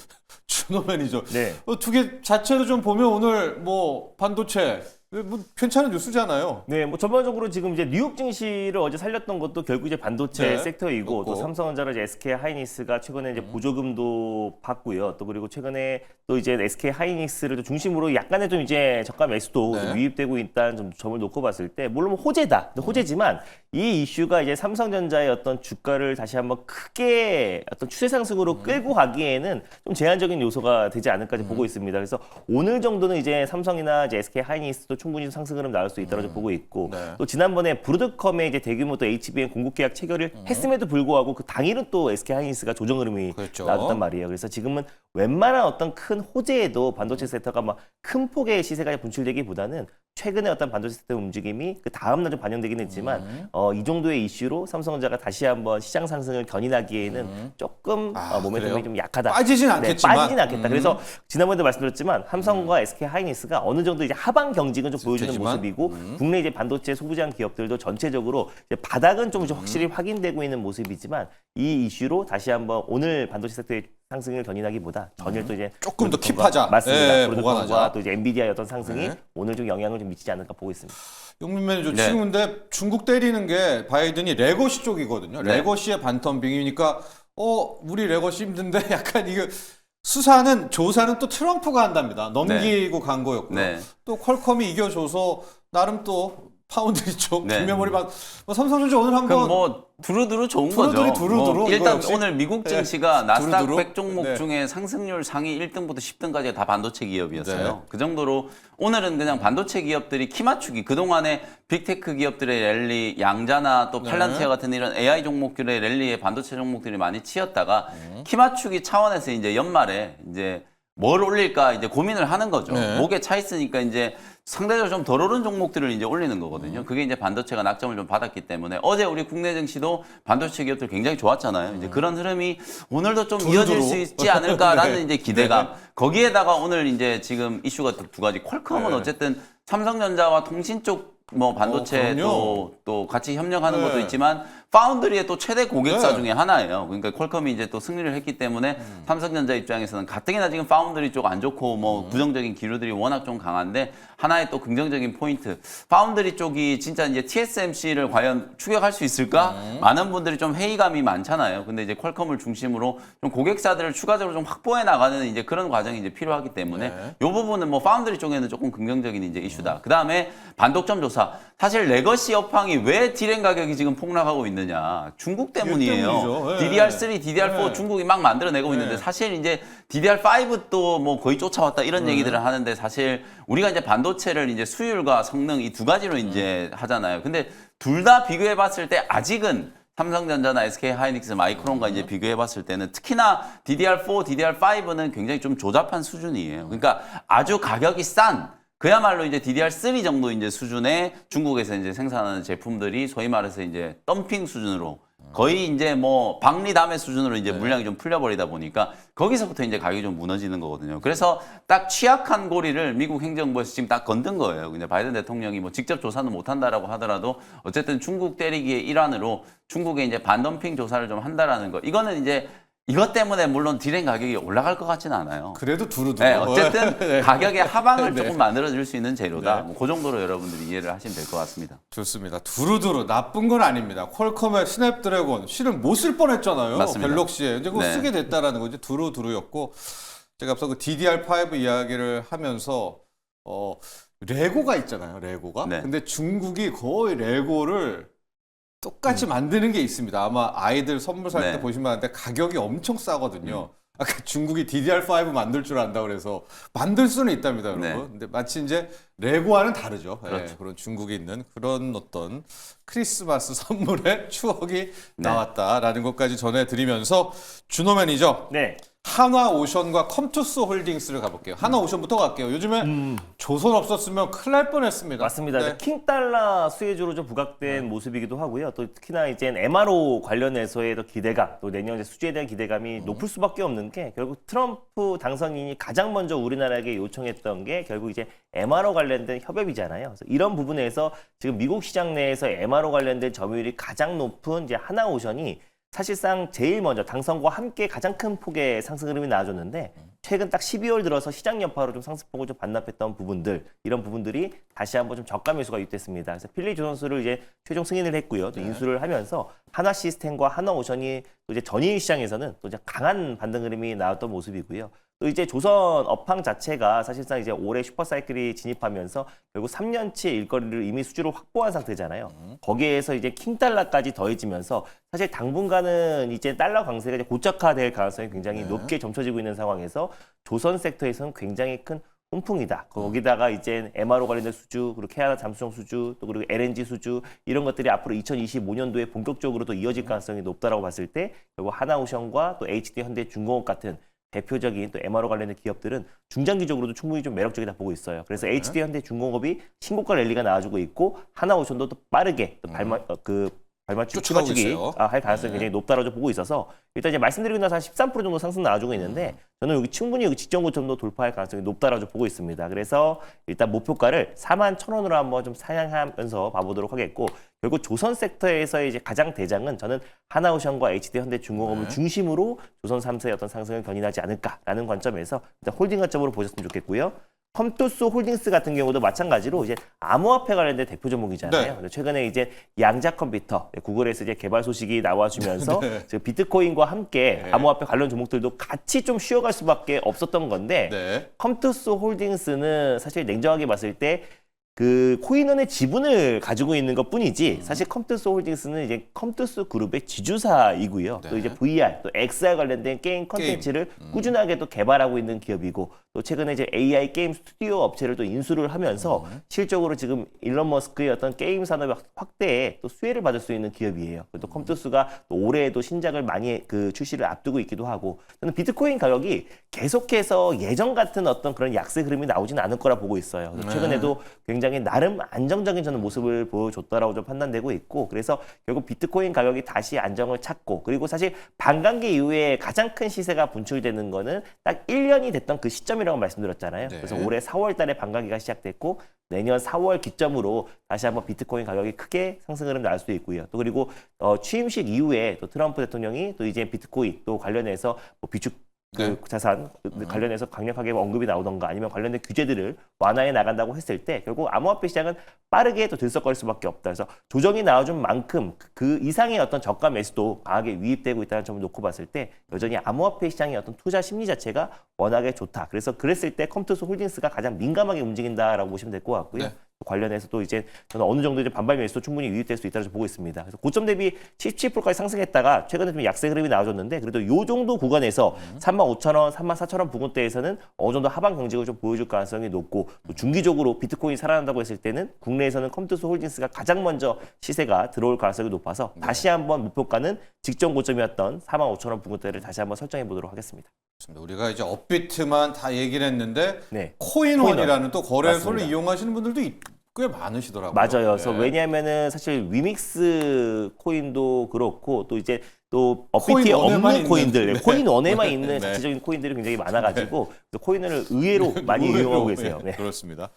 준호 매니저. 네. 두 개 자체로 좀 보면 오늘 뭐 반도체 뭐 괜찮은 뉴스잖아요. 네, 뭐 전반적으로 지금 이제 뉴욕 증시를 어제 살렸던 것도 결국 이제 반도체 네, 섹터이고 또 그렇고. 삼성전자랑 이제 SK 하이닉스가 최근에 이제 보조금도 받고요. 또 그리고 최근에 또 이제 SK 하이닉스를 또 중심으로 약간의 좀 이제 저가 매수도 네. 좀 유입되고 있다는 좀 점을 놓고 봤을 때 물론 호재다. 호재지만 이 이슈가 이제 삼성전자의 어떤 주가를 다시 한번 크게 어떤 추세 상승으로 끌고 가기에는 좀 제한적인 요소가 되지 않을까 보고 있습니다. 그래서 오늘 정도는 이제 삼성이나 이제 SK 하이닉스도 충분히 상승 흐름 나올 수 있다고 보고 있고 네. 또 지난번에 브로드컴의 이제 대규모 또 HBM 공급 계약 체결을 했음에도 불구하고 그 당일은 또 SK 하이닉스가 조정 흐름이 그렇죠. 나왔단 말이에요. 그래서 지금은 웬만한 어떤 큰 호재에도 반도체 섹터가 막 큰 폭의 시세가 분출되기보다는 최근에 어떤 반도체 섹터 움직임이 그 다음날 좀 반영되긴 했지만 이 정도의 이슈로 삼성전자가 다시 한번 시장 상승을 견인하기에는 조금 모멘텀이 그래요? 좀 약하다. 빠지진 않겠지만. 빠지진 않겠다. 그래서 지난번에도 말씀드렸지만 삼성과 SK 하이닉스가 어느 정도 이제 하방 경직은 좀 보여주는 되지만, 모습이고 국내 이제 반도체 소부장 기업들도 전체적으로 이제 바닥은 좀 이제 확실히 확인되고 있는 모습이지만 이 이슈로 다시 한번 오늘 반도체 섹터의 상승을 견인하기보다 전일 또 이제 조금 더 브로드컴과 킵하자. 맞습니다. 예, 브로드컴과 보관하자. 또 이제 엔비디아의 어떤 상승이 네. 오늘 좀 영향을 좀 미치지 않을까 보고 있습니다. 용민 매니저 네. 지금 근데 중국 때리는 게 바이든이 레거시 쪽이거든요. 네. 레거시의 반덤빙이니까 우리 레거시 힘든데 약간 이거 수사는 조사는 또 트럼프가 한답니다. 넘기고 간 거였고요. 네. 또 퀄컴이 이겨줘서 나름 또 파운드리 쪽 네. 뒷메모리 막 삼성전자 오늘 한번 그럼 뭐 두루두루 좋은 두루두루, 거죠. 두루두루 뭐 이거 일단 역시. 오늘 미국 증시가 네. 나스닥 두루두루. 100 종목 네. 중에 상승률 상위 1등부터 10등까지가 다 반도체 기업이었어요. 네. 그 정도로 오늘은 그냥 반도체 기업들이 키 맞추기 그동안에 빅테크 기업들의 랠리, 양자나 또 네. 팔란티아 같은 이런 AI 종목들의 랠리에 반도체 종목들이 많이 치였다가 키 맞추기 차원에서 이제 연말에 이제 뭘 올릴까 이제 고민을 하는 거죠. 네. 목에 차 있으니까 이제 상대적으로 좀 덜 오른 종목들을 이제 올리는 거거든요. 그게 이제 반도체가 낙점을 좀 받았기 때문에 어제 우리 국내 증시도 반도체 기업들 굉장히 좋았잖아요. 이제 그런 흐름이 오늘도 좀 이어질 수 있지 않을까라는 네. 이제 기대감. 거기에다가 오늘 이제 지금 이슈가 두 가지. 퀄컴은 네. 어쨌든 삼성전자와 통신 쪽 뭐 반도체 그럼요. 또 같이 협력하는 네. 것도 있지만 파운드리의 또 최대 고객사 네. 중에 하나예요. 그러니까 퀄컴이 이제 또 승리를 했기 때문에 삼성전자 입장에서는 가뜩이나 지금 파운드리 쪽 안 좋고 뭐 부정적인 기류들이 워낙 좀 강한데 하나의 또 긍정적인 포인트. 파운드리 쪽이 진짜 이제 TSMC를 과연 추격할 수 있을까? 많은 분들이 좀 회의감이 많잖아요. 근데 이제 퀄컴을 중심으로 좀 고객사들을 추가적으로 좀 확보해 나가는 이제 그런 과정이 이제 필요하기 때문에 네. 이 부분은 뭐 파운드리 쪽에는 조금 긍정적인 이제 이슈다. 그다음에 반독점 조사. 사실 레거시 업황이 왜 디램 가격이 지금 폭락하고 있느냐? 중국 때문이에요. 때문이죠. 네. DDR3, DDR4 네. 중국이 막 만들어내고 네. 있는데 사실 이제 DDR5도 뭐 거의 쫓아왔다 이런 얘기들을 하는데 사실 우리가 이제 반도체를 이제 수율과 성능 이 두 가지로 이제 하잖아요. 근데 둘 다 비교해 봤을 때 아직은 삼성전자나 SK 하이닉스, 마이크론과 이제 비교해 봤을 때는 특히나 DDR4, DDR5는 굉장히 좀 조잡한 수준이에요. 그러니까 아주 가격이 싼 그야말로 이제 DDR3 정도 이제 수준의 중국에서 이제 생산하는 제품들이 소위 말해서 이제 덤핑 수준으로 거의 이제 뭐 박리담의 수준으로 이제 물량이 좀 풀려버리다 보니까 거기서부터 이제 가격이 좀 무너지는 거거든요. 그래서 딱 취약한 고리를 미국 행정부에서 지금 딱 건든 거예요. 근데 바이든 대통령이 뭐 직접 조사는 못 한다라고 하더라도 어쨌든 중국 때리기의 일환으로 중국의 이제 반덤핑 조사를 좀 한다라는 거. 이거는 이제 이것 때문에 물론 디램 가격이 올라갈 것 같지는 않아요. 그래도 두루두루. 네, 어쨌든 네. 가격의 하방을 네. 조금 만들어줄 수 있는 재료다. 네. 뭐 그 정도로 여러분들이 이해를 하시면 될 것 같습니다. 좋습니다. 두루두루 나쁜 건 아닙니다. 퀄컴의 스냅드래곤 실은 못 쓸 뻔했잖아요. 맞습니다. 갤럭시에 이제 그거 네. 쓰게 됐다라는 거지. 두루두루였고 제가 앞서 그 DDR5 이야기를 하면서 레고가 있잖아요. 레고가. 네. 근데 중국이 거의 레고를 똑같이 만드는 게 있습니다. 아마 아이들 선물 살 때 네. 보시면 아는데 가격이 엄청 싸거든요. 아까 중국이 DDR5 만들 줄 안다 그래서 만들 수는 있답니다, 여러분. 네. 근데 마치 이제 레고와는 다르죠. 예, 그렇죠. 그런 중국에 있는 그런 어떤 크리스마스 선물의 추억이 나왔다라는 것까지 전해드리면서 준호 매니저 네. 한화오션과 컴투스 홀딩스를 가볼게요. 한화오션부터 갈게요. 요즘에 조선 없었으면 큰일 날 뻔했습니다. 맞습니다. 네. 킹달러 수혜주로 좀 부각된 모습이기도 하고요. 또 특히나 이제 MRO 관련해서의 또 기대감, 또 내년 이제 수주에 대한 기대감이 높을 수밖에 없는 게 결국 트럼프 당선인이 가장 먼저 우리나라에게 요청했던 게 결국 이제 MRO 관련된 협업이잖아요. 그래서 이런 부분에서 지금 미국 시장 내에서 MRO 관련된 점유율이 가장 높은 이제 하나오션이 사실상 제일 먼저 당선과 함께 가장 큰 폭의 상승 흐름이 나와줬는데 최근 딱 12월 들어서 시장 여파로 좀 상승폭을 좀 반납했던 부분들 이런 부분들이 다시 한번 좀 저가 매수가 유입됐습니다. 그래서 필리 조선수를 이제 최종 승인을 했고요. 또 인수를 하면서 하나 시스템과 하나오션이 또 이제 전일 시장에서는 또 이제 강한 반등 흐름이 나왔던 모습이고요. 또 이제 조선 업황 자체가 사실상 이제 올해 슈퍼사이클이 진입하면서 결국 3년치 일거리를 이미 수주로 확보한 상태잖아요. 거기에서 이제 킹달러까지 더해지면서 사실 당분간은 이제 달러 강세가 이제 고착화될 가능성이 굉장히 높게 점쳐지고 있는 상황에서 조선 섹터에서는 굉장히 큰 훈풍이다. 거기다가 이제 MRO 관련된 수주, 그리고 캐나다 잠수정 수주, 또 그리고 LNG 수주 이런 것들이 앞으로 2025년도에 본격적으로 또 이어질 가능성이 높다라고 봤을 때 결국 하나오션과 또 HD 현대중공업 같은 대표적인 또 MRO 관련된 기업들은 중장기적으로도 충분히 좀 매력적이다 보고 있어요. 그래서 HD 현대중공업이 신고가 랠리가 나와주고 있고 하나오션도 또 빠르게 또 발맞추기 쫓아가고 있어요. 할 가능성이 굉장히 높다라고 보고 있어서 일단 이제 말씀드리고 나서 한 13% 정도 상승 나와주고 있는데 저는 여기 충분히 여기 직전 고점도 돌파할 가능성이 높다라고 보고 있습니다. 그래서 일단 목표가를 41,000원으로 한번 좀 상향하면서 봐보도록 하겠고 결국 조선 섹터에서의 이제 가장 대장은 저는 하나오션과 HD 현대중공업을 중심으로 조선 3사의 어떤 상승을 견인하지 않을까라는 관점에서 일단 홀딩 관점으로 보셨으면 좋겠고요. 컴투스 홀딩스 같은 경우도 마찬가지로 이제 암호화폐 관련된 대표 종목이잖아요. 네. 최근에 이제 양자 컴퓨터, 구글에서 이제 개발 소식이 나와주면서 지금 비트코인과 함께 암호화폐 관련 종목들도 같이 좀 쉬어갈 수밖에 없었던 건데 네. 컴투스 홀딩스는 사실 냉정하게 봤을 때 그 코인원의 지분을 가지고 있는 것 뿐이지 사실 컴투스 홀딩스는 이제 컴투스 그룹의 지주사이고요. 또 이제 VR, 또 XR 관련된 게임 컨텐츠를 꾸준하게 또 개발하고 있는 기업이고 또 최근에 이제 AI 게임 스튜디오 업체를 또 인수를 하면서 실적으로 지금 일론 머스크의 어떤 게임 산업 확대에 또 수혜를 받을 수 있는 기업이에요. 또 컴투스가 또 올해에도 신작을 많이 그 출시를 앞두고 있기도 하고 저는 비트코인 가격이 계속해서 예전 같은 어떤 그런 약세 흐름이 나오지는 않을 거라 보고 있어요. 최근에도 굉장히 나름 안정적인 저는 모습을 보여줬다라고 좀 판단되고 있고 그래서 결국 비트코인 가격이 다시 안정을 찾고 그리고 사실 반감기 이후에 가장 큰 시세가 분출되는 거는 딱 1년이 됐던 그 시점이라고 말씀드렸잖아요. 네. 그래서 올해 4월 달에 반감기가 시작됐고 내년 4월 기점으로 다시 한번 비트코인 가격이 크게 상승 흐름 날 수 있고요. 또 그리고 취임식 이후에 또 트럼프 대통령이 또 이제 비트코인 또 관련해서 뭐 비축 자산 관련해서 강력하게 언급이 나오던가 아니면 관련된 규제들을 완화해 나간다고 했을 때 결국 암호화폐 시장은 빠르게 또 들썩거릴 수밖에 없다. 그래서 조정이 나와준 만큼 그 이상의 어떤 저가 매수도 강하게 유입되고 있다는 점을 놓고 봤을 때 여전히 암호화폐 시장의 어떤 투자 심리 자체가 워낙에 좋다. 그래서 그랬을 때 컴투스 홀딩스가 가장 민감하게 움직인다라고 보시면 될 것 같고요. 네. 관련해서 또 이제 저는 어느 정도 이제 반발 매수도 충분히 유입될 수 있다고 보고 있습니다. 그래서 고점 대비 17%까지 상승했다가 최근에 좀 약세 흐름이 나와줬는데 그래도 요 정도 구간에서 35,000원, 34,000원 부근대에서는 어느 정도 하방 경직을 좀 보여줄 가능성이 높고 또 중기적으로 비트코인이 살아난다고 했을 때는 국내에서는 컴투스 홀딩스가 가장 먼저 시세가 들어올 가능성이 높아서 다시 한번 목표가는 직전 고점이었던 45,000원 부근대를 다시 한번 설정해 보도록 하겠습니다. 우리가 이제 업비트만 다 얘기를 했는데 네. 코인원이라는 또 거래소를 맞습니다. 이용하시는 분들도 꽤 많으시더라고요. 맞아요. 그래서 네. 왜냐하면은 사실 위믹스 코인도 그렇고 또 이제 또 업비트에 코인 원에만 없는 있는, 코인들, 네. 코인 원에만 있는 네. 자체적인 코인들이 굉장히 많아가지고 그래서 코인을 의외로 많이 이용하고 계세요. 네. 그렇습니다.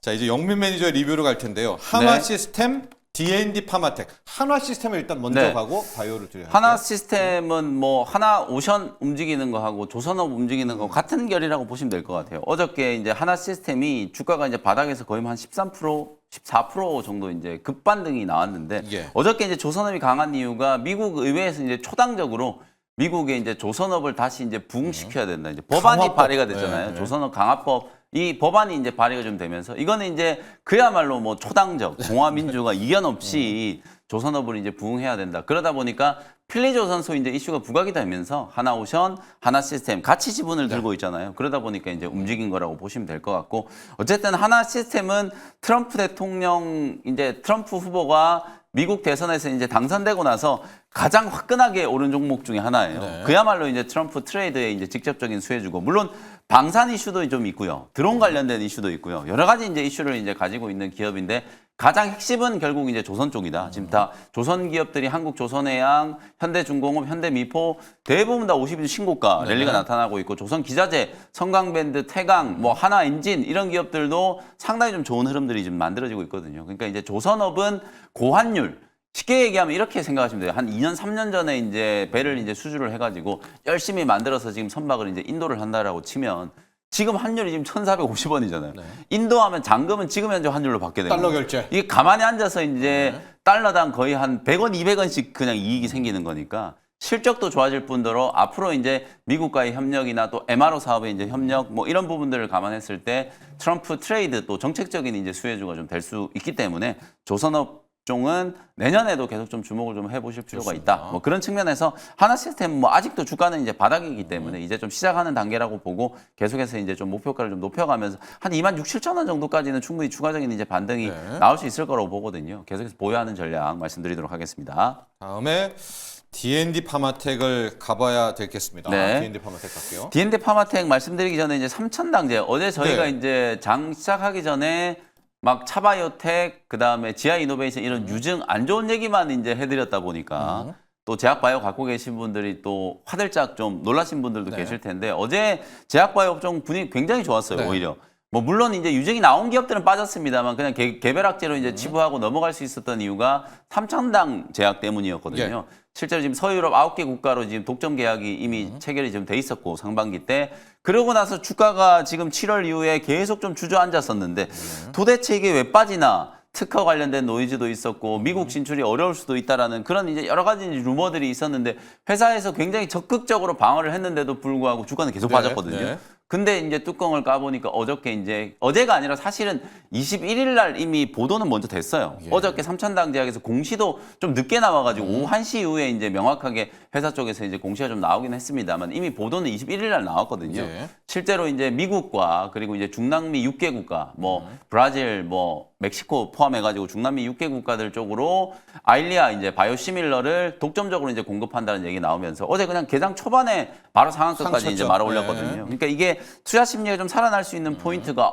자 이제 영민 매니저의 리뷰로 갈 텐데요. 한화 네. 시스템, D&D 파마텍. 한화 시스템을 일단 먼저 네. 가고 바이오를 드려요. 하나 시스템은 뭐 하나 오션 움직이는 거하고 조선업 움직이는 거 같은 결이라고 보시면 될 것 같아요. 어저께 이제 하나 시스템이 주가가 이제 바닥에서 거의 한 13%, 14% 정도 이제 급반등이 나왔는데 예. 어저께 이제 조선업이 강한 이유가 미국 의회에서 이제 초당적으로 미국의 이제 조선업을 다시 이제 부흥시켜야 된다. 이제 법안이 강화법. 발의가 됐잖아요. 네, 네. 조선업 강화법. 이 법안이 이제 발의가 좀 되면서 이거는 이제 그야말로 뭐 초당적 공화민주가 이견 없이 조선업을 이제 부응해야 된다. 그러다 보니까 필리조선소 이제 이슈가 부각이 되면서 하나오션, 하나시스템 같이 지분을 들고 있잖아요. 그러다 보니까 이제 움직인 거라고 보시면 될 것 같고 어쨌든 하나시스템은 트럼프 대통령 이제 트럼프 후보가 미국 대선에서 이제 당선되고 나서 가장 화끈하게 오른 종목 중에 하나예요. 네. 그야말로 이제 트럼프 트레이드에 이제 직접적인 수혜주고 물론 방산 이슈도 좀 있고요. 드론 관련된 이슈도 있고요. 여러 가지 이제 이슈를 이제 가지고 있는 기업인데 가장 핵심은 결국 이제 조선 쪽이다. 지금 다 조선 기업들이 한국조선해양, 현대중공업, 현대미포 대부분 다 50일 신고가 랠리가 나타나고 있고 조선 기자재, 성강밴드, 태강, 뭐 하나엔진 이런 기업들도 상당히 좀 좋은 흐름들이 좀 만들어지고 있거든요. 그러니까 이제 조선업은 고환율 쉽게 얘기하면 이렇게 생각하시면 돼요. 한 2년, 3년 전에 이제 배를 이제 수주를 해가지고 열심히 만들어서 지금 선박을 이제 인도를 한다라고 치면 지금 환율이 지금 1,450원이잖아요. 네. 인도하면 잔금은 지금 현재 환율로 받게 되는 달러 거예요. 결제. 이게 가만히 앉아서 이제 달러당 거의 한 100원, 200원씩 그냥 이익이 생기는 거니까 실적도 좋아질 뿐더러 앞으로 이제 미국과의 협력이나 또 MRO 사업의 이제 협력 뭐 이런 부분들을 감안했을 때 트럼프 트레이드 또 정책적인 이제 수혜주가 좀 될 수 있기 때문에 조선업 종은 내년에도 계속 좀 주목을 좀 해보실 필요가 있다. 뭐 그런 측면에서 하나시스템 뭐 아직도 주가는 이제 바닥이기 때문에 이제 좀 시작하는 단계라고 보고 계속해서 이제 좀 목표가를 좀 높여가면서 한 2만 6, 7천 원 정도까지는 충분히 추가적인 이제 반등이 나올 수 있을 거라고 보거든요. 계속해서 보유하는 전략 말씀드리도록 하겠습니다. 다음에 D&D 파마텍을 가봐야 되겠습니다. 네. D&D 파마텍 갈게요. D&D 파마텍 말씀드리기 전에 이제 삼천당제 어제 저희가 네. 이제 장 시작하기 전에 막 차바이오텍 그다음에 지아이노베이션 이런 유증 안 좋은 얘기만 이제 해드렸다 보니까 또 제약바이오 갖고 계신 분들이 또 화들짝 좀 놀라신 분들도 네. 계실 텐데 어제 제약바이오 업종 분위기 굉장히 좋았어요. 네. 오히려 뭐 물론 이제 유증이 나온 기업들은 빠졌습니다만 그냥 개별학제로 이제 치부하고 넘어갈 수 있었던 이유가 삼천당 제약 때문이었거든요. 실제로 지금 서유럽 9개 국가로 지금 독점 계약이 이미 체결이 좀 돼 있었고 상반기 때 그러고 나서 주가가 지금 7월 이후에 계속 좀 주저앉았었는데 도대체 이게 왜 빠지나 특허 관련된 노이즈도 있었고 미국 진출이 어려울 수도 있다라는 그런 이제 여러 가지 루머들이 있었는데 회사에서 굉장히 적극적으로 방어를 했는데도 불구하고 주가는 계속 빠졌거든요. 네. 근데 이제 뚜껑을 까보니까 어저께 이제 어제가 아니라 사실은 21일 날 이미 보도는 먼저 됐어요. 어저께 삼천당 제약에서 공시도 좀 늦게 나와가지고 오후 1시 이후에 이제 명확하게 회사 쪽에서 이제 공시가 좀 나오긴 했습니다만 이미 보도는 21일 날 나왔거든요. 예. 실제로 이제 미국과 그리고 이제 중남미 6개 국가 뭐 브라질 뭐 멕시코 포함해가지고 중남미 6개 국가들 쪽으로 아일리아 이제 바이오시밀러를 독점적으로 이제 공급한다는 얘기 나오면서 어제 그냥 개장 초반에 바로 상한가까지 이제 상쳤죠. 말아 올렸거든요. 네. 그러니까 이게 투자 심리가 좀 살아날 수 있는 포인트가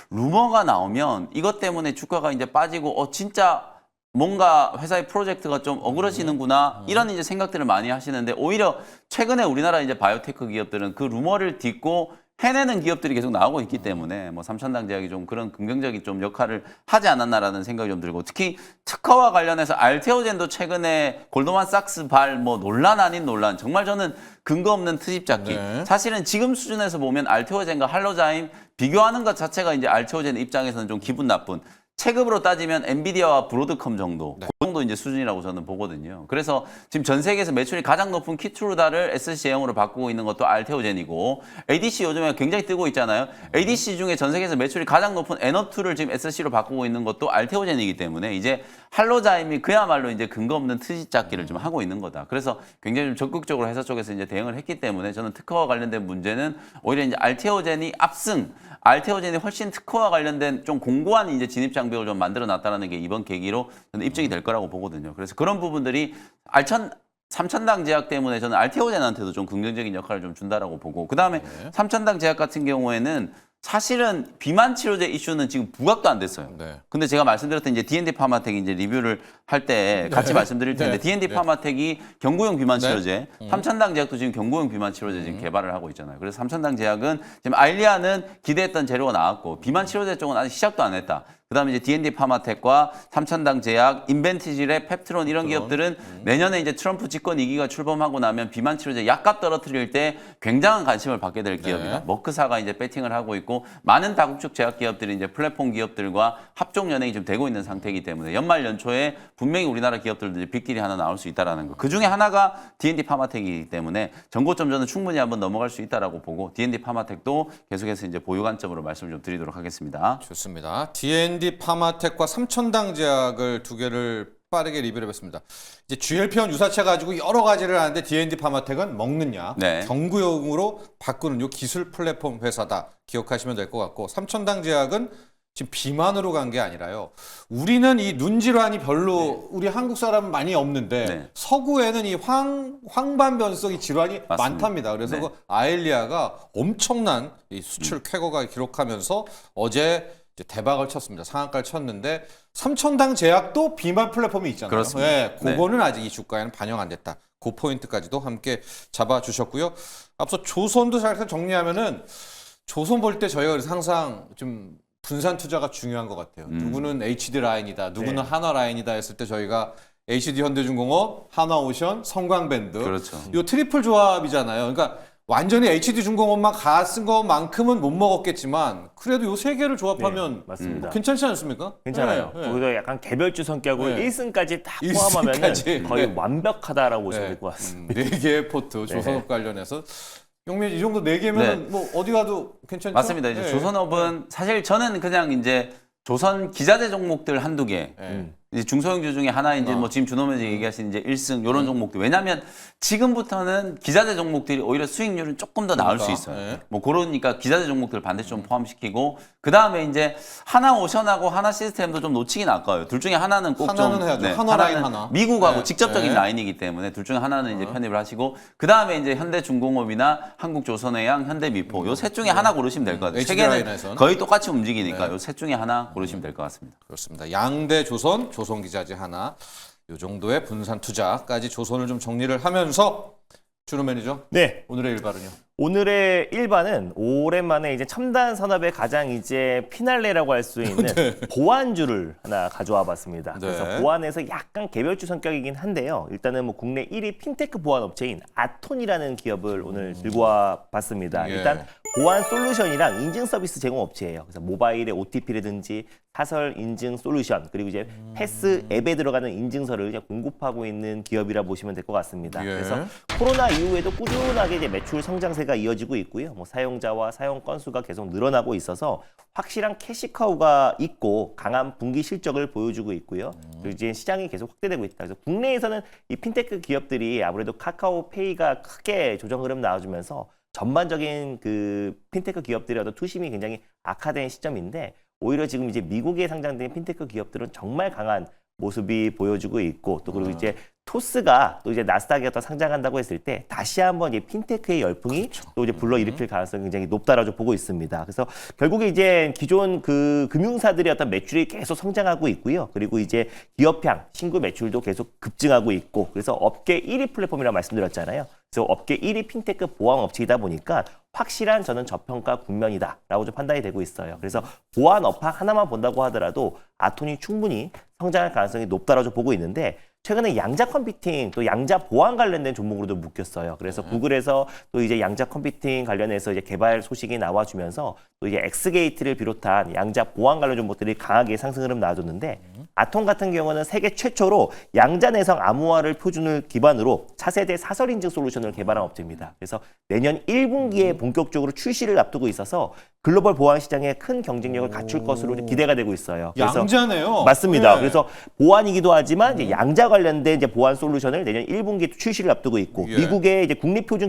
루머가 나오면 이것 때문에 주가가 이제 빠지고 진짜 뭔가 회사의 프로젝트가 좀 어그러지는구나 이런 이제 생각들을 많이 하시는데 오히려 최근에 우리나라 이제 바이오테크 기업들은 그 루머를 딛고 해내는 기업들이 계속 나오고 있기 때문에 뭐 삼천당 제약이 좀 그런 긍정적인 좀 역할을 하지 않았나라는 생각이 좀 들고 특히 특허와 관련해서 알테오젠도 최근에 골드만삭스 발 뭐 논란 아닌 논란 정말 저는 근거 없는 트집 잡기 네. 사실은 지금 수준에서 보면 알테오젠과 할로자임 비교하는 것 자체가 이제 알테오젠 입장에서는 좀 기분 나쁜 체급으로 따지면 엔비디아와 브로드컴 정도, 그 정도 이제 수준이라고 저는 보거든요. 그래서 지금 전 세계에서 매출이 가장 높은 키트루다를 SC형으로 바꾸고 있는 것도 알테오젠이고, ADC 요즘에 굉장히 뜨고 있잖아요. ADC 중에 전 세계에서 매출이 가장 높은 에너2를 지금 SC로 바꾸고 있는 것도 알테오젠이기 때문에 이제 할로자임이 그야말로 이제 근거 없는 트집 잡기를 좀 하고 있는 거다. 그래서 굉장히 좀 적극적으로 회사 쪽에서 이제 대응을 했기 때문에 저는 특허와 관련된 문제는 오히려 이제 알테오젠이 압승, 알테오젠이 훨씬 특허와 관련된 좀 공고한 이제 진입 장벽을 좀 만들어 놨다는 게 이번 계기로 저는 입증이 될 거라고 보거든요. 그래서 그런 부분들이 삼천당 제약 때문에 저는 알테오젠한테도 좀 긍정적인 역할을 좀 준다라고 보고 그다음에 삼천당 제약 같은 경우에는 사실은 비만 치료제 이슈는 지금 부각도 안 됐어요. 네. 근데 제가 말씀드렸던 이제 D&D 파마텍 이제 리뷰를 할 때 같이 말씀드릴 텐데 네. D&D 네. 파마텍이 경구용 비만 치료제, 삼천당 제약도 지금 경구용 비만 치료제 지금 개발을 하고 있잖아요. 그래서 삼천당 제약은 지금 아일리아는 기대했던 재료가 나왔고 비만 치료제 쪽은 아직 시작도 안 했다. 그다음에 이제 D&D 파마텍과 삼천당 제약, 인벤티질의 펩트론 이런 기업들은 내년에 이제 트럼프 집권 2기가 출범하고 나면 비만 치료제 약값 떨어뜨릴 때 굉장한 관심을 받게 될 기업이다. 머크사가 이제 배팅을 하고 있고 많은 다국적 제약 기업들이 이제 플랫폼 기업들과 합종 연행이 좀 되고 있는 상태이기 때문에 연말 연초에 분명히 우리나라 기업들도 이제 빅딜이 하나 나올 수 있다라는 거. 그 중에 하나가 D&D 파마텍이기 때문에 전고점 저는 충분히 한번 넘어갈 수 있다라고 보고 D&D 파마텍도 계속해서 이제 보유 관점으로 말씀을 좀 드리도록 하겠습니다. 좋습니다. D&D 파마텍과 삼천당 제약을 두 개를 빠르게 리뷰를 해봤습니다. 이제 GLP-1 유사체 가지고 여러 가지를 하는데 D&D 파마텍은 먹는 약, 네. 경구용으로 바꾸는 요 기술 플랫폼 회사다. 기억하시면 될 것 같고 삼천당 제약은 지금 비만으로 간 게 아니라요. 우리는 이 눈 질환이 별로 우리 한국 사람은 많이 없는데 네. 서구에는 이 황반변성이 질환이 맞습니다. 많답니다. 그래서 네. 그 아엘리아가 엄청난 이 수출 쾌거가 기록하면서 어제 이제 대박을 쳤습니다. 상한가를 쳤는데 삼천당 제약도 비만 플랫폼이 있잖아요. 그렇습니다. 네, 그거는 아직 이 주가에는 반영 안 됐다. 그 포인트까지도 함께 잡아주셨고요. 앞서 조선도 잘 정리하면은 조선 볼 때 저희가 그래서 항상 좀 분산 투자가 중요한 것 같아요. 누구는 HD 라인이다, 누구는 네. 한화 라인이다 했을 때 저희가 HD 현대중공업, 한화오션, 성광밴드 그렇죠. 요 트리플 조합이잖아요. 그러니까 완전히 HD 중공업만 가쓴 것만큼은 못 먹었겠지만 그래도 요 세 개를 조합하면 네, 맞습니다. 괜찮지 않습니까? 괜찮아요. 네, 네. 거기서 약간 개별주 성격으로 네. 1승까지 딱 1승까지. 포함하면 거의 네. 완벽하다라고 보시면 될 것 같습니다. 네 개의 포트 조선업 관련해서 용민 이 정도 네 개면 뭐 어디 가도 괜찮죠? 맞습니다. 이제 네. 조선업은 사실 저는 그냥 이제 조선 기자재 종목들 한두 개, 네. 이제 중소형주 중에 하나 이제 뭐 지금 준호면서 얘기하신 이제 1승 이런 종목들. 왜냐하면 지금부터는 기자재 종목들이 오히려 수익률은 조금 더 나을 수 그러니까, 있어요. 네. 뭐 그러니까 기자재 종목들 반드시 좀 포함시키고 그 다음에 이제 하나오션하고 하나시스템도 좀 놓치긴 아까워요. 둘 중에 하나는 꼭 좀 하나는 해야죠. 하나 라인 하나. 미국하고 네. 직접적인 네. 라인이기 때문에 둘 중에 하나는 이제 편입을 하시고 그 다음에 이제 현대중공업이나 한국조선해양, 현대미포 요 셋 중에 하나 고르시면 될 것 같아요. 세 HD 개는 라인에선. 거의 똑같이 움직이니까 요 셋 중에 하나 고르시면 될 것 같습니다. 그렇습니다. 양대 조선, 조선기자재 하나 요 정도의 분산 투자까지 조선을 좀 정리를 하면서 준호 매니저 네, 오늘의 일발은요. 오늘의 일반은 오랜만에 이제 첨단 산업의 가장 이제 피날레라고 할 수 있는 보안주를 하나 가져와 봤습니다. 네. 그래서 보안에서 약간 개별주 성격이긴 한데요. 일단은 뭐 국내 1위 핀테크 보안 업체인 아톤이라는 기업을 오늘 들고 와 봤습니다. 예. 일단 보안 솔루션이랑 인증 서비스 제공 업체예요. 그래서 모바일의 OTP라든지 사설 인증 솔루션 그리고 이제 패스 앱에 들어가는 인증서를 이제 공급하고 있는 기업이라 보시면 될 것 같습니다. 예. 그래서 코로나 이후에도 꾸준하게 이제 매출 성장세가 이어지고 있고요. 뭐 사용자와 사용 건수가 계속 늘어나고 있어서 확실한 캐시카우가 있고 강한 분기 실적을 보여주고 있고요. 그리고 이제 시장이 계속 확대되고 있다. 그래서 국내에서는 이 핀테크 기업들이 아무래도 카카오페이가 크게 조정 흐름 나와주면서 전반적인 그 핀테크 기업들의 어떤 투심이 굉장히 악화된 시점인데 오히려 지금 이제 미국에 상장된 핀테크 기업들은 정말 강한 모습이 보여주고 있고 또 그리고 이제 토스가 또 이제 나스닥에 어떤 상장한다고 했을 때 다시 한번 이 핀테크의 열풍이 또 이제 불러일으킬 가능성이 굉장히 높다라고 보고 있습니다. 그래서 결국에 이제 기존 그 금융사들의 어떤 매출이 계속 성장하고 있고요. 그리고 이제 기업향 신규 매출도 계속 급증하고 있고 그래서 업계 1위 플랫폼이라고 말씀드렸잖아요. 그래서 업계 1위 핀테크 보안 업체이다 보니까 확실한 저는 저평가 국면이다라고 좀 판단이 되고 있어요. 그래서 보안 업황 하나만 본다고 하더라도 아톤이 충분히 성장할 가능성이 높다라고 보고 있는데 최근에 양자 컴퓨팅 또 양자 보안 관련된 종목으로도 묶였어요. 그래서 구글에서 또 이제 양자 컴퓨팅 관련해서 이제 개발 소식이 나와주면서 또 이제 엑스게이트를 비롯한 양자 보안 관련 종목들이 강하게 상승 흐름 나와줬는데 아톰 같은 경우는 세계 최초로 양자 내성 암호화를 표준을 기반으로 차세대 사설 인증 솔루션을 개발한 업체입니다. 그래서 내년 1분기에 본격적으로 출시를 앞두고 있어서 글로벌 보안 시장에 큰 경쟁력을 갖출 것으로 기대가 되고 있어요. 그래서 양자네요. 맞습니다. 네. 그래서 보안이기도 하지만 이제 양자 관련된 이제 보안 솔루션을 내년 1분기에 출시를 앞두고 있고 예. 미국의 이제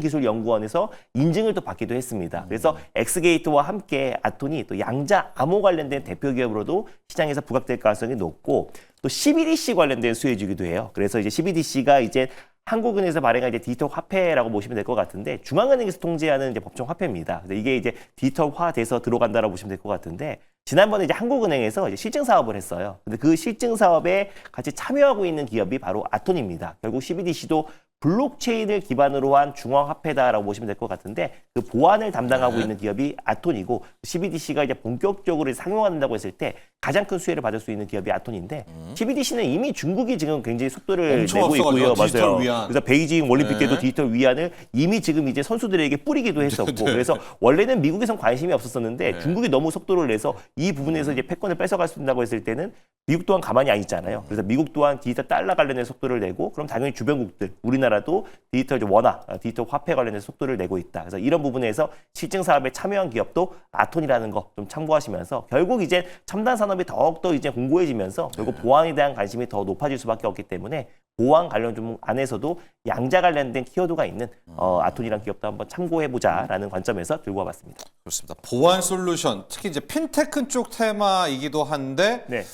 국립표준기술연구원에서 인증을 또 받기도 했습니다. 그래서 엑스게이트와 함께 아톤이 또 양자 암호 관련된 대표 기업으로도 시장에서 부각될 가능성이 높고 또 CBDC 관련된 수혜주기도 해요. 그래서 이제 CBDC가 이제 한국은행에서 발행한 이제 디지털 화폐라고 보시면 될 것 같은데 중앙은행에서 통제하는 이제 법정 화폐입니다. 그래서 이게 이제 디지털화돼서 들어간다라고 보시면 될 것 같은데 지난번에 이제 한국은행에서 이제 실증 사업을 했어요. 근데 그 실증 사업에 같이 참여하고 있는 기업이 바로 아톤입니다. 결국 CBDC도 블록체인을 기반으로 한 중앙화폐다라고 보시면 될 것 같은데 그 보안을 담당하고 있는 기업이 아톤이고 CBDC가 이제 본격적으로 상용화된다고 했을 때 가장 큰 수혜를 받을 수 있는 기업이 아톤인데 CBDC는 이미 중국이 지금 굉장히 속도를 엄청 내고 있고요. 앞서가죠. 디지털 맞아요. 위안. 그래서 베이징 올림픽 때도 네. 디지털 위안을 이미 지금 이제 선수들에게 뿌리기도 했었고 그래서 원래는 미국에선 관심이 없었었는데 중국이 너무 속도를 내서 이 부분에서 이제 패권을 뺏어갈 수 있다고 했을 때는 미국 또한 가만히 안 있잖아요. 그래서 미국 또한 디지털 달러 관련된 속도를 내고 그럼 당연히 주변국들 우리나라 우리나라도 디지털 원화, 디지털 화폐 관련해서 속도를 내고 있다. 그래서 이런 부분에서 실증 사업에 참여한 기업도 아톤이라는 거 좀 참고하시면서 결국 이제 첨단 산업이 더욱더 이제 공고해지면서 결국 보안에 대한 관심이 더 높아질 수밖에 없기 때문에 보안 관련 종목 안에서도 양자 관련된 키워드가 있는 아톤이라는 기업도 한번 참고해보자라는 관점에서 들고 와봤습니다. 그렇습니다. 보안 솔루션, 특히 이제 핀테크 쪽 테마이기도 한데 네.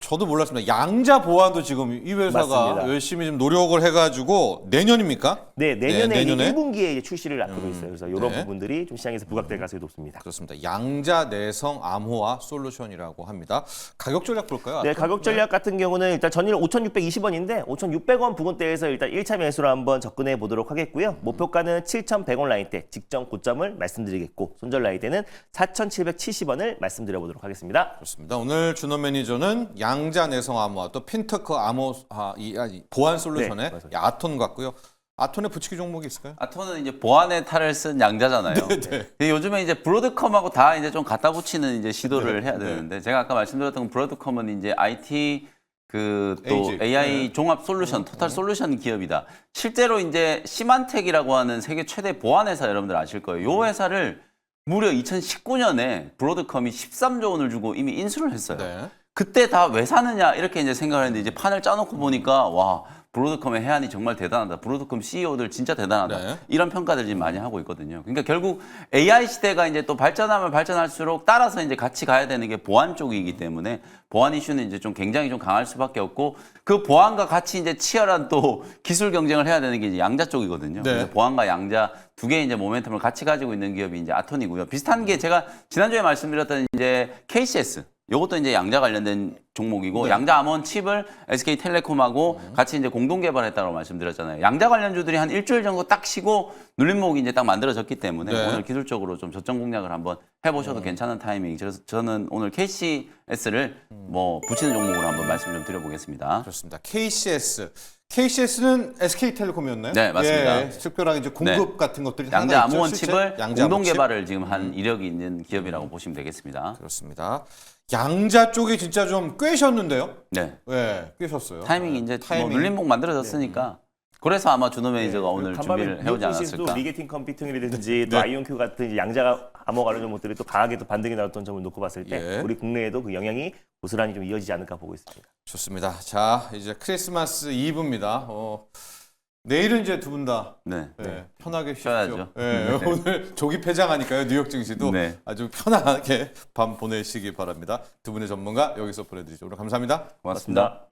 저도 몰랐습니다. 양자 보안도 지금 이 회사가 맞습니다. 열심히 좀 노력을 해가지고 내년입니까? 네, 내년에 내년에? 1분기에 이제 출시를 앞두고 있어요. 그래서 이런 네. 부분들이 좀 시장에서 부각될 가능성이 높습니다. 그렇습니다. 양자 내성 암호화 솔루션이라고 합니다. 가격 전략 볼까요? 네, 가격 전략 같은 경우는 일단 전일 5,620원인데 5,600원 부근대에서 일단 1차 매수로 한번 접근해 보도록 하겠고요. 목표가는 7,100원 라인대 직전 고점을 말씀드리겠고 손절 라인대는 4,770원을 말씀드려 보도록 하겠습니다. 그렇습니다. 오늘 준호 매니저는 양자 내성 암호화 또 핀테크 암호화 보안 솔루션의 네, 맞아요. 아톤 같고요. 아톤의 부치기 종목이 있을까요? 아톤은 이제 보안의 탈을 쓴 양자잖아요. 근데 요즘에 이제 브로드컴하고 다 이제 좀 갖다 붙이는 이제 시도를 해야 되는데 제가 아까 말씀드렸던 브로드컴은 이제 IT 그 또 AG. AI 종합 솔루션, 토탈 솔루션 기업이다. 실제로 이제 시만텍이라고 하는 세계 최대 보안 회사 여러분들 아실 거예요. 이 회사를 무려 2019년에 브로드컴이 13조 원을 주고 이미 인수를 했어요. 네. 그때 다 왜 사느냐 이렇게 이제 생각을 했는데 이제 판을 짜놓고 보니까 와 브로드컴의 해안이 정말 대단하다. 브로드컴 CEO들 진짜 대단하다. 네. 이런 평가들 지금 많이 하고 있거든요. 그러니까 결국 AI 시대가 이제 또 발전하면 발전할수록 따라서 이제 같이 가야 되는 게 보안 쪽이기 때문에 보안 이슈는 이제 좀 굉장히 좀 강할 수밖에 없고 그 보안과 같이 이제 치열한 또 기술 경쟁을 해야 되는 게 이제 양자 쪽이거든요. 네. 그래서 보안과 양자 두 개의 이제 모멘텀을 같이 가지고 있는 기업이 이제 아톤이고요. 비슷한 게 제가 지난주에 말씀드렸던 이제 KCS. 요것도 이제 양자 관련된 종목이고 양자 암호원 칩을 SK텔레콤하고 같이 이제 공동 개발했다고 말씀드렸잖아요. 양자 관련주들이 한 일주일 정도 딱 쉬고 눌림목이 이제 딱 만들어졌기 때문에 네. 오늘 기술적으로 좀 저점 공략을 한번 해보셔도 괜찮은 타이밍. 그래서 저는 오늘 KCS를 뭐 붙이는 종목으로 한번 말씀 좀 드려보겠습니다. 그렇습니다. KCS는 SK텔레콤이었나요? 네, 맞습니다. 예, 특별하게 이제 공급 네. 같은 것들이 양자 하나 있죠, 암호원 실제? 칩을 양자 공동 암호 칩? 개발을 지금 한 이력이 있는 기업이라고 보시면 되겠습니다. 그렇습니다. 양자 쪽이 진짜 좀 꿰셨는데요? 네. 네, 꿰셨어요. 타이밍이 이제 타이밍. 뭐 눌림목 만들어졌으니까 그래서 아마 준호 매니저가 오늘 준비를 해오지 않았을까. 또 리게팅 컴퓨팅이라든지 또 IonQ 같은 이제 양자 암호 관련 종목들이 또 강하게 또 반등이 나왔던 점을 놓고 봤을 때 예. 우리 국내에도 그 영향이 고스란히 좀 이어지지 않을까 보고 있습니다. 좋습니다. 자, 이제 크리스마스 이브입니다. 내일은 이제 두 분 다 네. 편하게 쉬어야죠. 쉬십시오. 네, 오늘 조기 폐장하니까요. 뉴욕 증시도 네. 아주 편안하게 밤 보내시기 바랍니다. 두 분의 전문가 여기서 보내드리죠. 오늘 감사합니다. 고맙습니다.